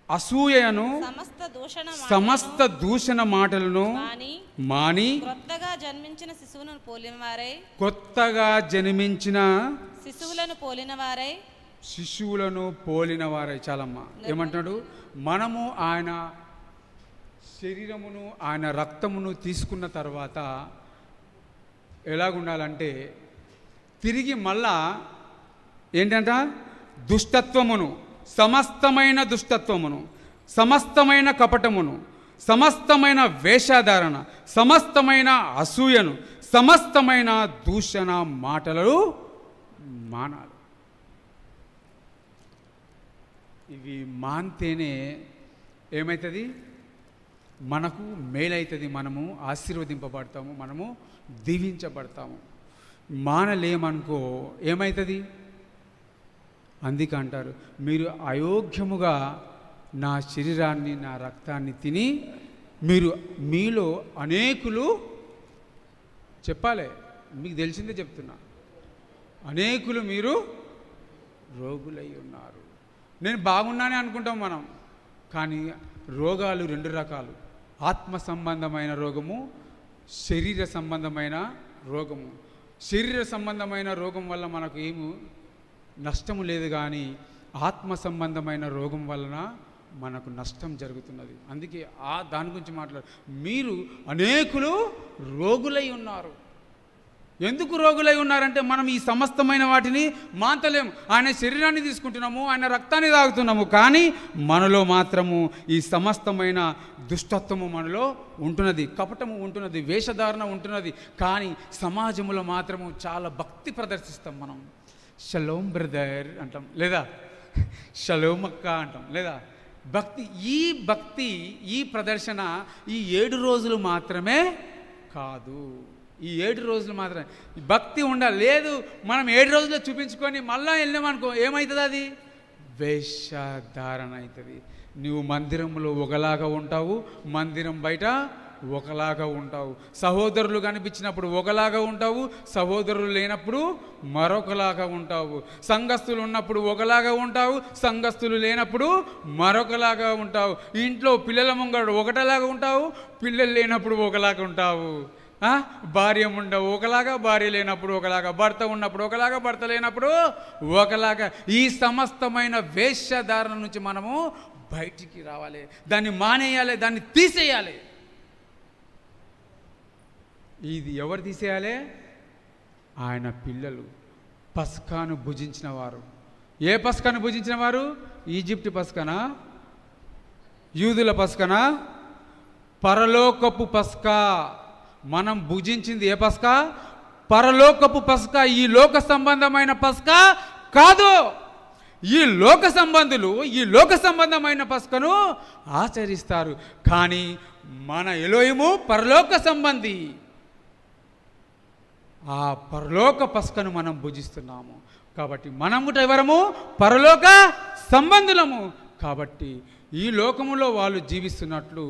అసూయను, సమస్త దూషణ మాటలను మాని కొత్తగా జన్మించిన శిశువులను పోలిన వారై. చాలమ్మా, ఏమంటున్నాడు? మనము ఆయన శరీరమును ఆయన రక్తమును తీసుకున్న తర్వాత ఎలాగుండాలంటే తిరిగి మళ్ళా ఏంటంట దుష్టత్వమును, సమస్తమైన దుష్టత్వమును, సమస్తమైన కపటమును, సమస్తమైన వేషధారణ, సమస్తమైన అసూయను, సమస్తమైన దూషణ మాటలు మానాలి. ఇవి మాన్తేనే ఏమవుతుంది? మనకు మేలవుతుంది, మనము ఆశీర్వదింపబడతాము, మనము దీవించబడతాము. మానలేమనుకో ఏమవుతుంది? అందుకే అంటారు, మీరు అయోగ్యముగా నా శరీరాన్ని నా రక్తాన్ని తిని మీలో అనేకులు, చెప్పాలి మీకు తెలిసిందే చెప్తున్నా, అనేకులు మీరు రోగులై ఉన్నారు. నేను బాగున్నానే అనుకుంటాం మనం, కానీ రోగాలు రెండు రకాలు, ఆత్మ సంబంధమైన రోగము, శరీర సంబంధమైన రోగము. శరీర సంబంధమైన రోగం వల్ల మనకు ఏమి నష్టము లేదు, కానీ ఆత్మ సంబంధమైన రోగం వలన మనకు నష్టం జరుగుతున్నది. అందుకే దాని గురించి మాట్లాడు. మీరు అనేకులు రోగులై ఉన్నారు. ఎందుకు రోగులై ఉన్నారంటే మనం ఈ సమస్తమైన వాటిని మాంతలేము. ఆయన శరీరాన్ని తీసుకుంటున్నాము, ఆయన రక్తాన్ని తాగుతున్నాము, కానీ మనలో మాత్రము ఈ సమస్తమైన దుష్టత్వము మనలో ఉంటున్నది, కపటము ఉంటున్నది, వేషధారణ ఉంటున్నది. కానీ సమాజంలో మాత్రము చాలా భక్తి ప్రదర్శిస్తాం. మనం షలోం బ్రదర్ అంటాం, లేదా షలోం అక్క అంటాం, లేదా భక్తి. ఈ ప్రదర్శన ఈ 7 రోజులు మాత్రమే కాదు. ఈ 7 రోజులు మాత్రమే భక్తి ఉండాలి. లేదు మనం 7 రోజుల్లో చూపించుకొని మళ్ళా వెళ్ళామనుకో ఏమవుతుంది? అది వేషధారణ అవుతుంది. నువ్వు మందిరంలో ఒకలాగా ఉంటావు, మందిరం బయట ఒకలాగా ఉంటావు. సహోదరులు కనిపించినప్పుడు ఒకలాగా ఉంటావు, సహోదరులు లేనప్పుడు మరొకలాగా ఉంటావు. సంఘస్థులు ఉన్నప్పుడు ఒకలాగా ఉంటావు, సంఘస్థులు లేనప్పుడు మరొకలాగా ఉంటావు. ఇంట్లో పిల్లల ముంగడు ఒకటలాగా ఉంటావు, పిల్లలు లేనప్పుడు ఒకలాగా ఉంటావు. భార్య ఉండవు ఒకలాగా, భార్య లేనప్పుడు ఒకలాగా, భర్త ఉన్నప్పుడు ఒకలాగా, భర్త లేనప్పుడు ఒకలాగా. ఈ సమస్తమైన వేషధారణ నుంచి మనము బయటికి రావాలి, దాన్ని మానేయాలి, దాన్ని తీసేయాలి. ఇది ఎవరు తీసేయాలి? ఆయన పిల్లలు, పస్కాను భుజించిన వారు. ఏ పస్కాను భుజించిన వారు? ఈజిప్ట్ పస్కానా? యూదుల పస్కానా? పరలోకపు పస్కా. మనం భుజించింది ఏ పస్కా? పరలోకపు పస్కా. ఈ లోక సంబంధమైన పస్కా కాదు. ఈ లోక సంబంధులు ఈ లోక సంబంధమైన పస్కను ఆచరిస్తారు, కానీ మన ఎలోహిము పరలోక సంబంధి. ఆ పరలోక పస్కను మనం భుజిస్తున్నాము. కాబట్టి మనముట ఎవరము? పరలోక సంబంధులము. కాబట్టి ఈ లోకములో వాళ్ళు జీవిస్తున్నట్లు,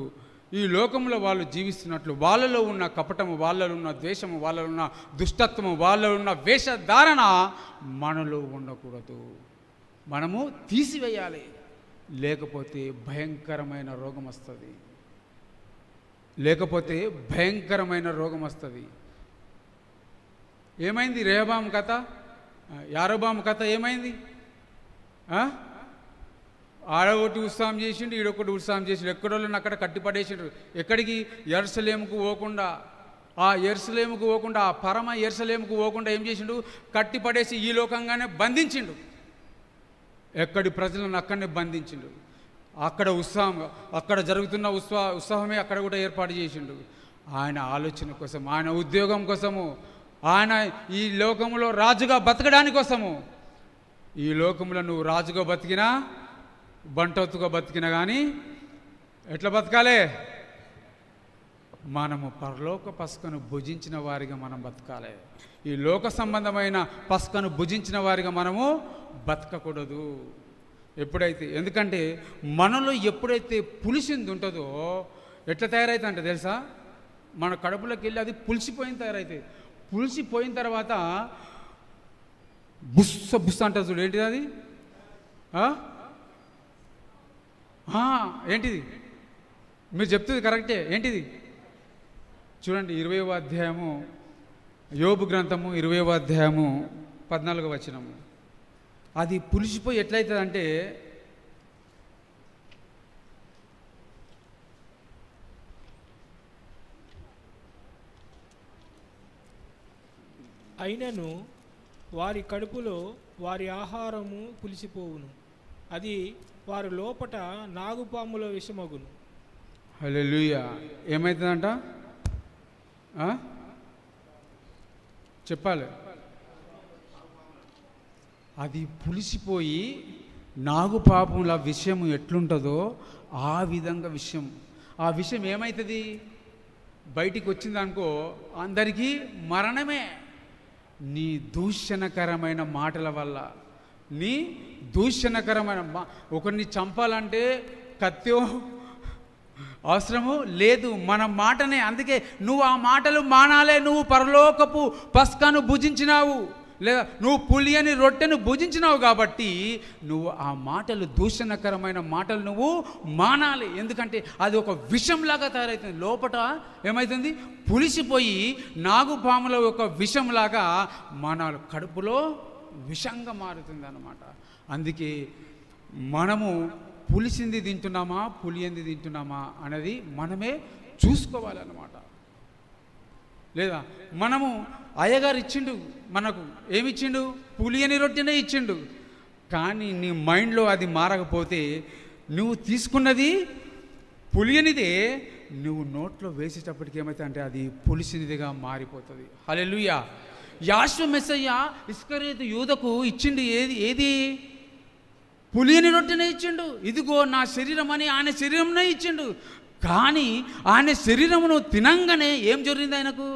వాళ్ళలో ఉన్న కపటము, వాళ్ళలో ఉన్న ద్వేషము, వాళ్ళలో ఉన్న దుష్టత్వము, వాళ్ళలో ఉన్న వేషధారణ మనలో ఉండకూడదు. మనము తీసివేయాలి, లేకపోతే భయంకరమైన రోగం వస్తుంది. ఏమైంది రెహబాము కథ, యారోబాము కథ ఏమైంది? ఆడొకటి ఉత్సాహం చేసిండు, ఈడొకటి ఉత్సాహం చేసిండు. ఎక్కడోళ్ళని అక్కడ కట్టిపడేసిండ్రు. ఎక్కడికి? యెరూషలేముకు పోకుండా, ఆ పరమ యెరూషలేముకు పోకుండా ఏం చేసిండు? కట్టిపడేసి ఈ లోకంగానే బంధించిండు. ఎక్కడి ప్రజలను అక్కడనే బంధించిండు. అక్కడ ఉత్సాహం, అక్కడ జరుగుతున్న ఉత్సాహమే అక్కడ కూడా ఏర్పాటు చేసిండు. ఆయన ఆలోచన కోసం, ఆయన ఉద్యోగం కోసము, ఆయన ఈ లోకంలో రాజుగా బతకడానికి కోసము. ఈ లోకంలో నువ్వు రాజుగా బతికినా, బంటొత్తుగా బతికినా కానీ ఎట్లా బతకాలి? మనము పరలోక పస్కను భుజించిన వారిగా మనం బతకాలి. ఈ లోక సంబంధమైన పస్కను భుజించిన వారిగా మనము బతకకూడదు. ఎందుకంటే మనలో ఎప్పుడైతే పులిసింది ఉంటుందో ఎట్లా తయారైతుందంటే తెలుసా? మన కడుపులోకి వెళ్ళి అది తయారైతుంది. పులిసిపోయిన తర్వాత బుస్స అంటారు చూడు. ఏంటిది అది? ఏంటిది? మీరు చెప్తుంది కరెక్టే. ఏంటిది? చూడండి, 20వ అధ్యాయము, యోబు గ్రంథము 20వ అధ్యాయము 14వ వచనము. అది పులిసిపోయి ఎట్లయితుందంటే, అయినను వారి కడుపులో వారి ఆహారము పులిసిపోవును, అది వారి లోపట నాగుపాముల విషమగును. హల్లెలూయా. ఏమవుతుందంట? చెప్పాలి. అది పులిసిపోయి నాగుపాముల విషయం ఎట్లుంటుందో ఆ విధంగా విషయం, ఆ విషయం ఏమవుతుంది? బయటికి వచ్చిందనుకో అందరికీ మరణమే. నీ దూషణకరమైన మాటల వల్ల, నీ దూషణకరమైన ఒకరిని చంపాలంటే కత్తో అవసరము లేదు, మన మాటనే. అందుకే నువ్వు ఆ మాటలు మానాలే. నువ్వు పరలోకపు పస్కాను భుజించినావు, లేదా నువ్వు పులియని రొట్టెను భుజించినావు కాబట్టి నువ్వు ఆ మాటలు, దూషణకరమైన మాటలు నువ్వు మానాలి. ఎందుకంటే అది ఒక విషంలాగా తయారవుతుంది. లోపల ఏమవుతుంది? పులిసిపోయి నాగుపాముల ఒక విషంలాగా మన కడుపులో విషంగా మారుతుంది అన్నమాట. అందుకే మనము పులిసింది తింటున్నామా, పులియంది తింటున్నామా అనేది మనమే చూసుకోవాలన్నమాట. లేదా మనము అయ్యగారు ఇచ్చిండు, మనకు ఏమిచ్చిండు? పులియని రొట్టెనే ఇచ్చిండు. కానీ నీ మైండ్లో అది మారకపోతే నువ్వు తీసుకున్నది పులియనిదే, నువ్వు నోట్లో వేసేటప్పటికి ఏమైతే అంటే అది పులిసినదిగా మారిపోతుంది. హల్లెలూయా. యాషు మెస్సయ్య ఇస్కరియోతు యూదకు ఇచ్చిండు ఏది? పులియని రొట్టెనే ఇచ్చిండు. ఇదిగో నా శరీరం అని ఆయన శరీరంనే ఇచ్చిండు. కానీ ఆయన శరీరమును తినంగానే ఏం జరిగింది? ఆయనకు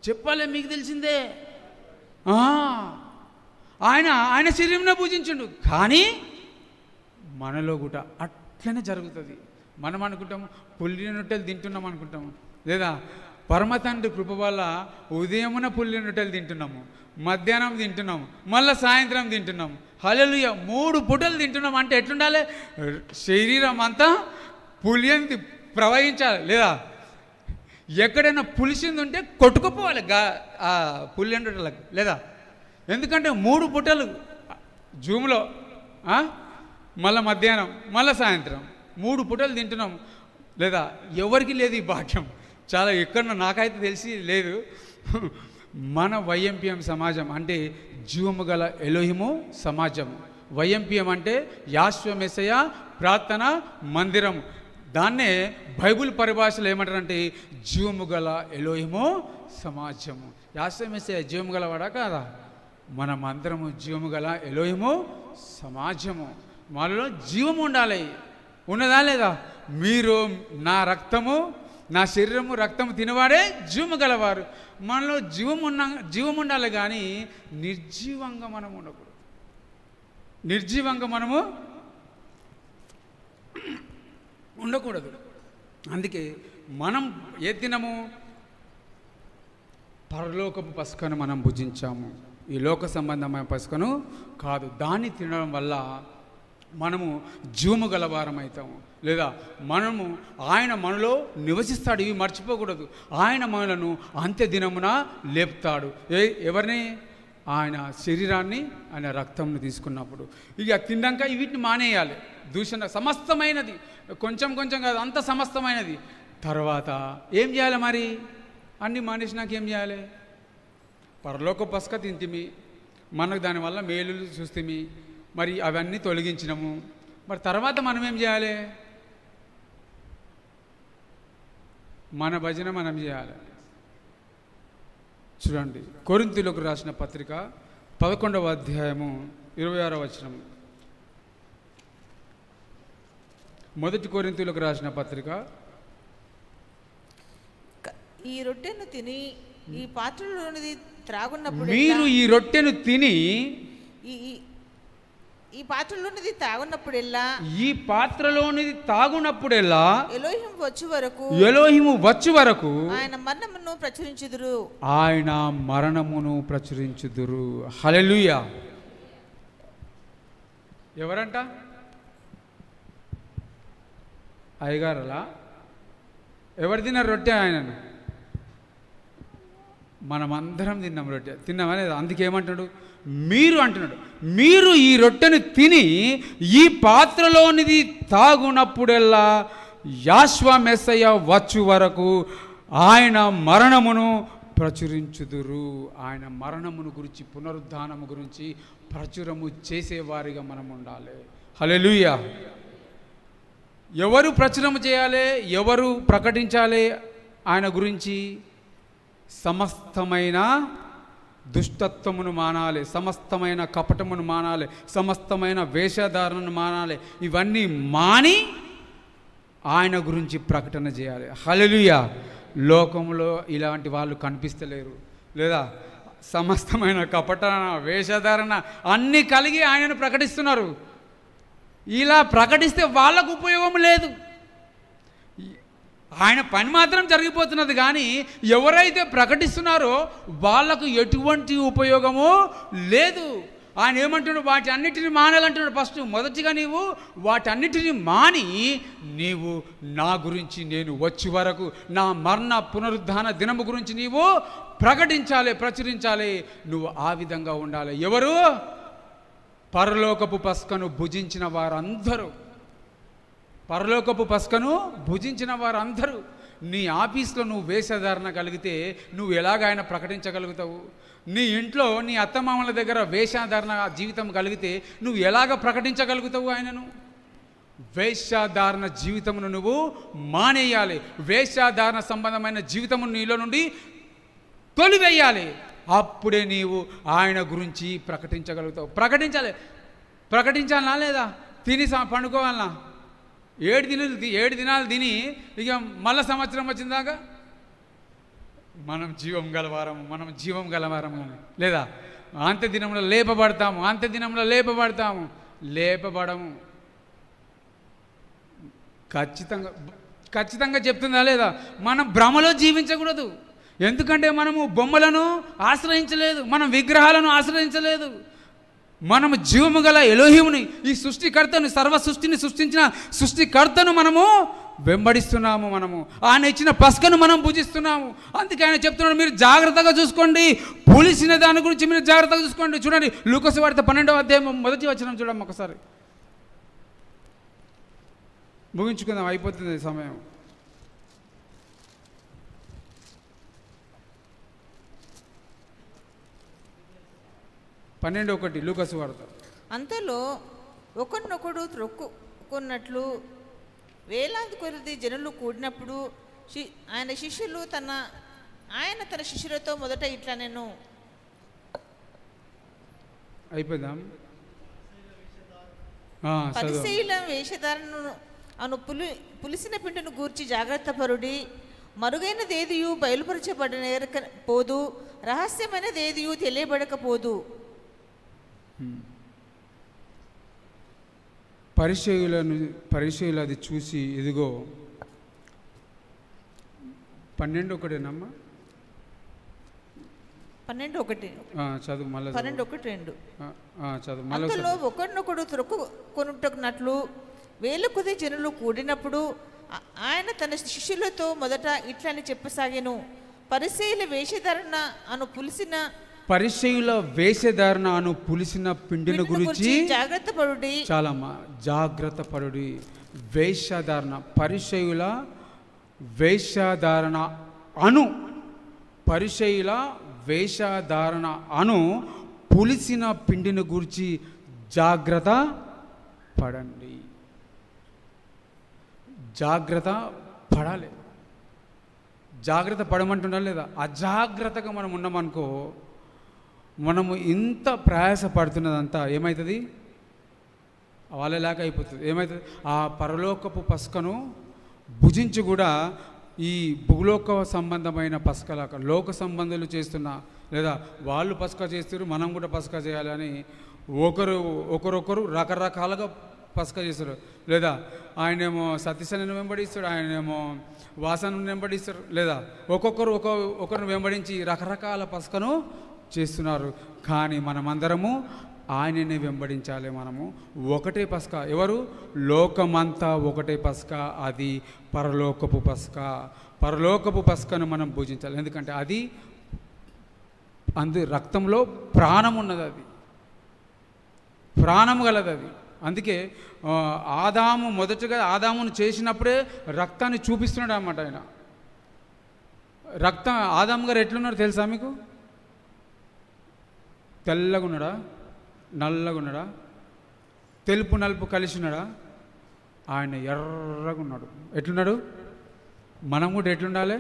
చెప్పాలే, మీకు తెలిసిందే. ఆయన శరీరంనే పూజించిండు. కానీ మనలో కూడా అట్లనే జరుగుతుంది. మనం అనుకుంటాము పుల్లిన రొట్టెలు తింటున్నాం అనుకుంటాము, లేదా పరమతండ్రి కృప వల్ల ఉదయమున పుల్లిన రొట్టెలు తింటున్నాము, మధ్యాహ్నం తింటున్నాము, మళ్ళీ సాయంత్రం తింటున్నాము. హల్లెలూయా. 3 పూటలు తింటున్నాం అంటే ఎట్లుండాలి? శరీరం అంతా పులియంది ప్రవహించాలి. లేదా ఎక్కడైనా పులిసింది ఉంటే కొట్టుకుపోవాలి ఆ పులియని రొట్టెలకు. లేదా ఎందుకంటే 3 పూటలు జూమ్లో, మళ్ళీ మధ్యాహ్నం, మళ్ళీ సాయంత్రం 3 పూటలు తింటున్నాం. లేదా ఎవరికి లేదు ఈ భాగ్యం. చాలా ఎక్కడ నాకైతే తెలిసి లేదు. మన వైఎంపిఎం సమాజం అంటే జీవము గల ఎలోహిము సమాజం. వైఎంపిఎం అంటే యాశ్వ మెస్సయ్య ప్రార్థన మందిరం. దాన్నే బైబుల్ పరిభాషలో ఏమంటారంటే జీవము గల ఎలోహిము సమాజము. యాశ్వ మెస్సయ్య జీవము గలవాడా కాదా? మనం అందరము జీవము గల ఎలోహిము సమాజము. మనలో జీవము ఉండాలి. ఉన్నదా లేదా? మీరు నా శరీరము రక్తము తినవాడే జీవము గలవారు. మనలో జీవం ఉండాలి, కానీ నిర్జీవంగా మనం ఉండకూడదు. నిర్జీవంగా మనము ఉండకూడదు. అందుకే మనం ఏ తినము? పరలోకపు పస్కను మనం భుజించాము, ఈ లోక సంబంధమైన పస్కను కాదు. దాన్ని తినడం వల్ల మనము జీవము గలవారం అవుతాము. లేదా ఆయన మనలో నివసిస్తాడు. ఇవి మర్చిపోకూడదు. ఆయన మనలను అంత్య దినమున లేపుతాడు. ఎవరిని? ఆయన శరీరాన్ని, ఆయన రక్తంను తీసుకున్నప్పుడు. ఇక తిన్నాక వీటిని మానేయాలి. దూషణ సమస్తమైనది, కొంచెం కొంచెం కాదు, అంత సమస్తమైనది. తర్వాత ఏం చేయాలి మరి? అన్నీ మానేసినాక ఏం చేయాలి? పరలోక పస్క తింటిమి, మనకు దానివల్ల మేలులు చూస్తేమి, మరి అవన్నీ తొలగించినము. మరి తర్వాత మనం ఏం చేయాలి? మన భజన మనం చేయాలి. చూడండి, కొరింథీయులకు రాసిన పత్రిక 11వ అధ్యాయము 26వ వచనం. మొదటి కొరింథీయులకు రాసిన పత్రిక. ఈ రొట్టెను తిని ఈ పాత్రలోనిది త్రాగున్నప్పుడు, మీరు ఈ రొట్టెను తిని ఈ పాత్రలోనిది తాగున్నప్పుడెల్లా, ఈ పాత్రలోనిది తాగునప్పుడెల్లా ఎలోహిము వచ్చు వరకు ఆయన మరణమును ప్రచురించుదురు. హల్లెలూయా. ఎవరంట? అయ్యగారలా? ఎవరు తిన్నారు రొట్టె? ఆయనను. మనమందరం తిన్నాం రొట్టె. తిన్నామా లేదా? అందుకేమంటాడు? మీరు అంటున్నాడు, మీరు ఈ రొట్టెను తిని ఈ పాత్రలోనిది తాగునప్పుడెల్లా యాశ్వ మెస్సయ్య వచ్చు వరకు ఆయన మరణమును ప్రచురించుదురు. ఆయన మరణమును గురించి, పునరుద్ధానము గురించి ప్రచురము చేసేవారిగా మనం ఉండాలి. హల్లెలూయా. ఎవరు ప్రచురము చేయాలి, ఎవరు ప్రకటించాలి ఆయన గురించి? సమస్తమైన దుష్టత్వమును మానాలి, సమస్తమైన కపటమును మానాలి, సమస్తమైన వేషధారణను మానాలి. ఇవన్నీ మాని ఆయన గురించి ప్రకటన చేయాలి. హల్లెలూయా. లోకంలో ఇలాంటి వాళ్ళు కనిపిస్తలేరు, లేదా సమస్తమైన కపట వేషధారణ అన్నీ కలిగి ఆయనను ప్రకటిస్తున్నారు. ఇలా ప్రకటిస్తే వాళ్ళకు ఉపయోగం లేదు, ఆయన పని మాత్రం జరిగిపోతున్నది. కానీ ఎవరైతే ప్రకటిస్తున్నారో వాళ్లకు ఎటువంటి ఉపయోగమో లేదు. ఆయన ఏమంటున్నాడు? వాటి అన్నిటిని మానాలంటున్నాడు. ఫస్ట్ మొదటిగా నీవు వాటన్నిటిని మాని నీవు నా గురించి, నేను వచ్చే వరకు నా మరణ పునరుద్ధాన దినము గురించి నీవు ప్రకటించాలి, ప్రచురించాలి. నువ్వు ఆ విధంగా ఉండాలి. ఎవరు? పరలోకపు పస్కను భుజించిన వారందరూ, పరలోకపు పస్కను భుజించిన వారందరూ. నీ ఆఫీస్లో నువ్వు వేషధారణ కలిగితే నువ్వు ఎలాగ ఆయన ప్రకటించగలుగుతావు? నీ ఇంట్లో నీ అత్తమామల దగ్గర వేషధారణ జీవితం కలిగితే నువ్వు ఎలాగ ప్రకటించగలుగుతావు ఆయనను? వేషధారణ జీవితమును నువ్వు మానేయాలి. వేషధారణ సంబంధమైన జీవితమును నీలో నుండి తొలివేయాలి. అప్పుడే నీవు ఆయన గురించి ప్రకటించగలుగుతావు. ప్రకటించాలా లేదా? తిని పండుకోవాలనా? 7 దినాలు తిని ఇక మళ్ళా సంవత్సరం వచ్చిందాకా మనం జీవం గలవారం కానీ, లేదా అంత్య దినంలో లేపబడతాము. లేపబడము. ఖచ్చితంగా చెప్తుందా లేదా? మనం భ్రమలో జీవించకూడదు. ఎందుకంటే మనము బొమ్మలను ఆశ్రయించలేదు, మనం విగ్రహాలను ఆశ్రయించలేదు. మనము జీవము గల ఎలోహిముని, ఈ సృష్టికర్తను, సర్వ సృష్టిని సృష్టించిన సృష్టికర్తను మనము వెంబడిస్తున్నాము. మనము ఆయన ఇచ్చిన పస్కను మనం భుజిస్తున్నాము. అందుకే ఆయన చెప్తున్నాడు, మీరు జాగ్రత్తగా చూసుకోండి, పులిసిన దాని గురించి మీరు జాగ్రత్తగా చూసుకోండి. చూడండి, లూకాసు వార్త 12వ అధ్యాయం 1వ వచనం చూడమ్మ ఒకసారి. ముగించుకుందాం, అయిపోతుంది సమయం. 12:1 లూకాసు వార్త. అంతలో ఒకరినొకడు త్రొక్కున్నట్లు వేలాది కొలది జనులు కూడినప్పుడు ఆయన తన శిష్యులతో మొదట ఇట్లా నేను అయిపోదాం. పరిశీల వేషధారణను అను పులిసిన పిండును గూర్చి జాగ్రత్త పరుడి. మరుగైనదేదియు బయలుపరచబడక పోదు, రహస్యమైనదేదియు తెలియబడకపోదు. పరిచయులు అది చూసి, ఇదిగో 12:1 12:1 చదువు మళ్ళీ. 12:1-2 చదువు. అందులో ఒకరినొకడు త్రొక్కుకొనుటకున్నట్లు వేల కొద్ది జనులు కూడినప్పుడు ఆయన తన శిష్యులతో మొదట ఇట్లని చెప్పసాగెను. పరిచయుల వేషధారణ అను పులిసిన పిండిని గురించి జాగ్రత్త పరుడి. చాలమ్మా, జాగ్రత్త పరుడి. వేషధారణ, పరిచయుల వేషధారణ అను పులిసిన పిండిని గురించి జాగ్రత్త పడండి. జాగ్రత్త పడాలి. జాగ్రత్త పడమంటున్నారు లేదా? అజాగ్రత్తగా మనం ఉన్నామనుకో, మనము ఇంత ప్రయాసపడుతున్నదంతా ఏమవుతుంది? వాళ్ళలాగా అయిపోతుంది. ఏమవుతుంది? ఆ పరలోకపు పస్కను భుజించి కూడా ఈ భూలోక సంబంధమైన పస్కలాక లోక సంబంధాలు చేస్తున్నా, లేదా వాళ్ళు పస్క చేస్తారు, మనం కూడా పస్క చేయాలని ఒకరొకరు రకరకాలుగా పస్క చేస్తారు. లేదా ఆయనేమో సతీశను వెంబడిస్తాడు, ఆయనేమో వాసనను వెంబడిస్తారు, లేదా ఒకరిని వెంబడించి రకరకాల పస్కను చేస్తున్నారు. కానీ మనమందరము ఆయననే వెంబడించాలి. మనము ఒకటే పస్క. ఎవరు? లోకమంతా ఒకటే పస్క, అది పరలోకపు పస్క. పరలోకపు పస్కను మనం పూజించాలి. ఎందుకంటే అది రక్తంలో ప్రాణం ఉన్నది, అది ప్రాణం గలది. అది అందుకే మొదటగా ఆదామును చేసినప్పుడే రక్తాన్ని చూపిస్తున్నాడు అన్నమాట. ఆయన రక్తం ఆదాం గారు ఎట్లున్నాడు తెలుసా మీకు? తెల్లగా ఉన్నాడా, నల్లగా ఉన్నాడా, తెలుపు నలుపు కలిసి ఉన్నాడా? ఆయన ఎర్రగా ఉన్నాడు. ఎట్లున్నాడు? మనం కూడా ఎట్లుండాలి?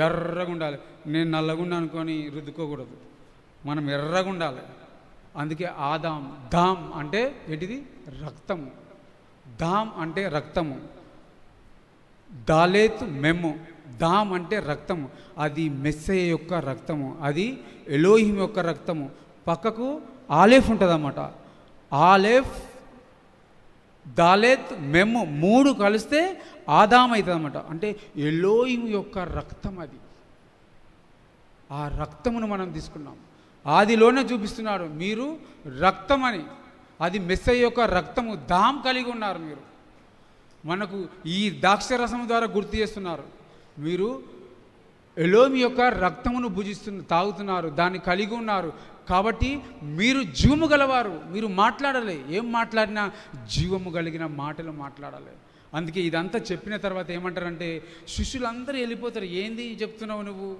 ఎర్రగా ఉండాలి. నేను నల్లగా ఉన్నా అనుకొని రుద్దుకోకూడదు, మనం ఎర్రగా ఉండాలి. అందుకే ఆదాం, దామ్ అంటే ఏంటిది? రక్తము. దామ్ అంటే రక్తము. దాలేత్ మెమ్ము, దామ్ అంటే రక్తము. అది మెస్సయ్య యొక్క రక్తము, అది ఎలోహిం యొక్క రక్తము. పక్కకు ఆలేఫ్ ఉంటుంది అన్నమాట. ఆలేఫ్, దాలేత్, మెమ్ము 3 కలిస్తే ఆదాం అవుతుంది అన్నమాట. అంటే ఎలోహిం యొక్క రక్తం అది. ఆ రక్తమును మనం తీసుకున్నాం. ఆదిలోనే చూపిస్తున్నాడు మీరు రక్తం అని. అది మెస్సయ్య యొక్క రక్తము, దాం కలిగి ఉన్నారు మీరు. మనకు ఈ ద్రాక్షరసం ద్వారా గుర్తు చేస్తున్నారు, మీరు ఎలోమి యొక్క రక్తమును తాగుతున్నారు, దాన్ని కలిగి ఉన్నారు. కాబట్టి మీరు జీవము గలవారు. మీరు మాట్లాడాలి, ఏం మాట్లాడినా జీవము కలిగిన మాటలు మాట్లాడాలి. అందుకే ఇదంతా చెప్పిన తర్వాత ఏమంటారంటే శిష్యులందరూ వెళ్ళిపోతారు. ఏంది చెప్తున్నావు నువ్వు?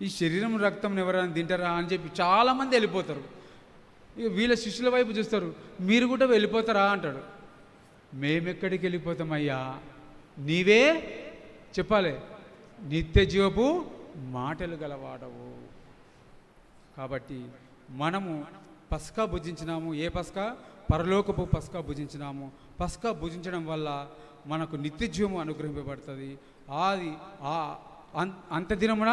ఈ శరీరం రక్తం ఎవరైనా తింటారా అని చెప్పి చాలామంది వెళ్ళిపోతారు. ఇక వీళ్ళ శిష్యుల వైపు చూస్తారు, మీరు కూడా వెళ్ళిపోతారా అంటాడు. మేమెక్కడికి వెళ్ళిపోతామయ్యా, నీవే చెప్పాలి, నిత్య జీవపు మాటలు గలవాడవు. కాబట్టి మనము పస్కా భుజించినాము. ఏ పస్కా? పరలోకపు పస్కా భుజించినాము. పస్కా భుజించడం వల్ల మనకు నిత్య జీవము అనుగ్రహింపబడుతుంది. అది అంత దినమున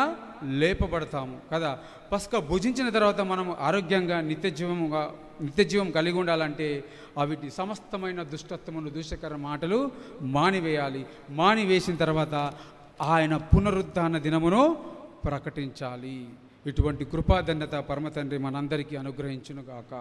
లేపబడతాము కదా. పస్కా భుజించిన తర్వాత మనము ఆరోగ్యంగా నిత్య జీవం కలిగి ఉండాలంటే అవిటి సమస్తమైన దుష్టత్వమును, దూషకర మాటలు మానివేయాలి. మానివేసిన తర్వాత ఆయన పునరుద్ధాన దినమును ప్రకటించాలి. ఇటువంటి కృపాధన్యత పరమ తండ్రి మనందరికీ అనుగ్రహించునుగాక.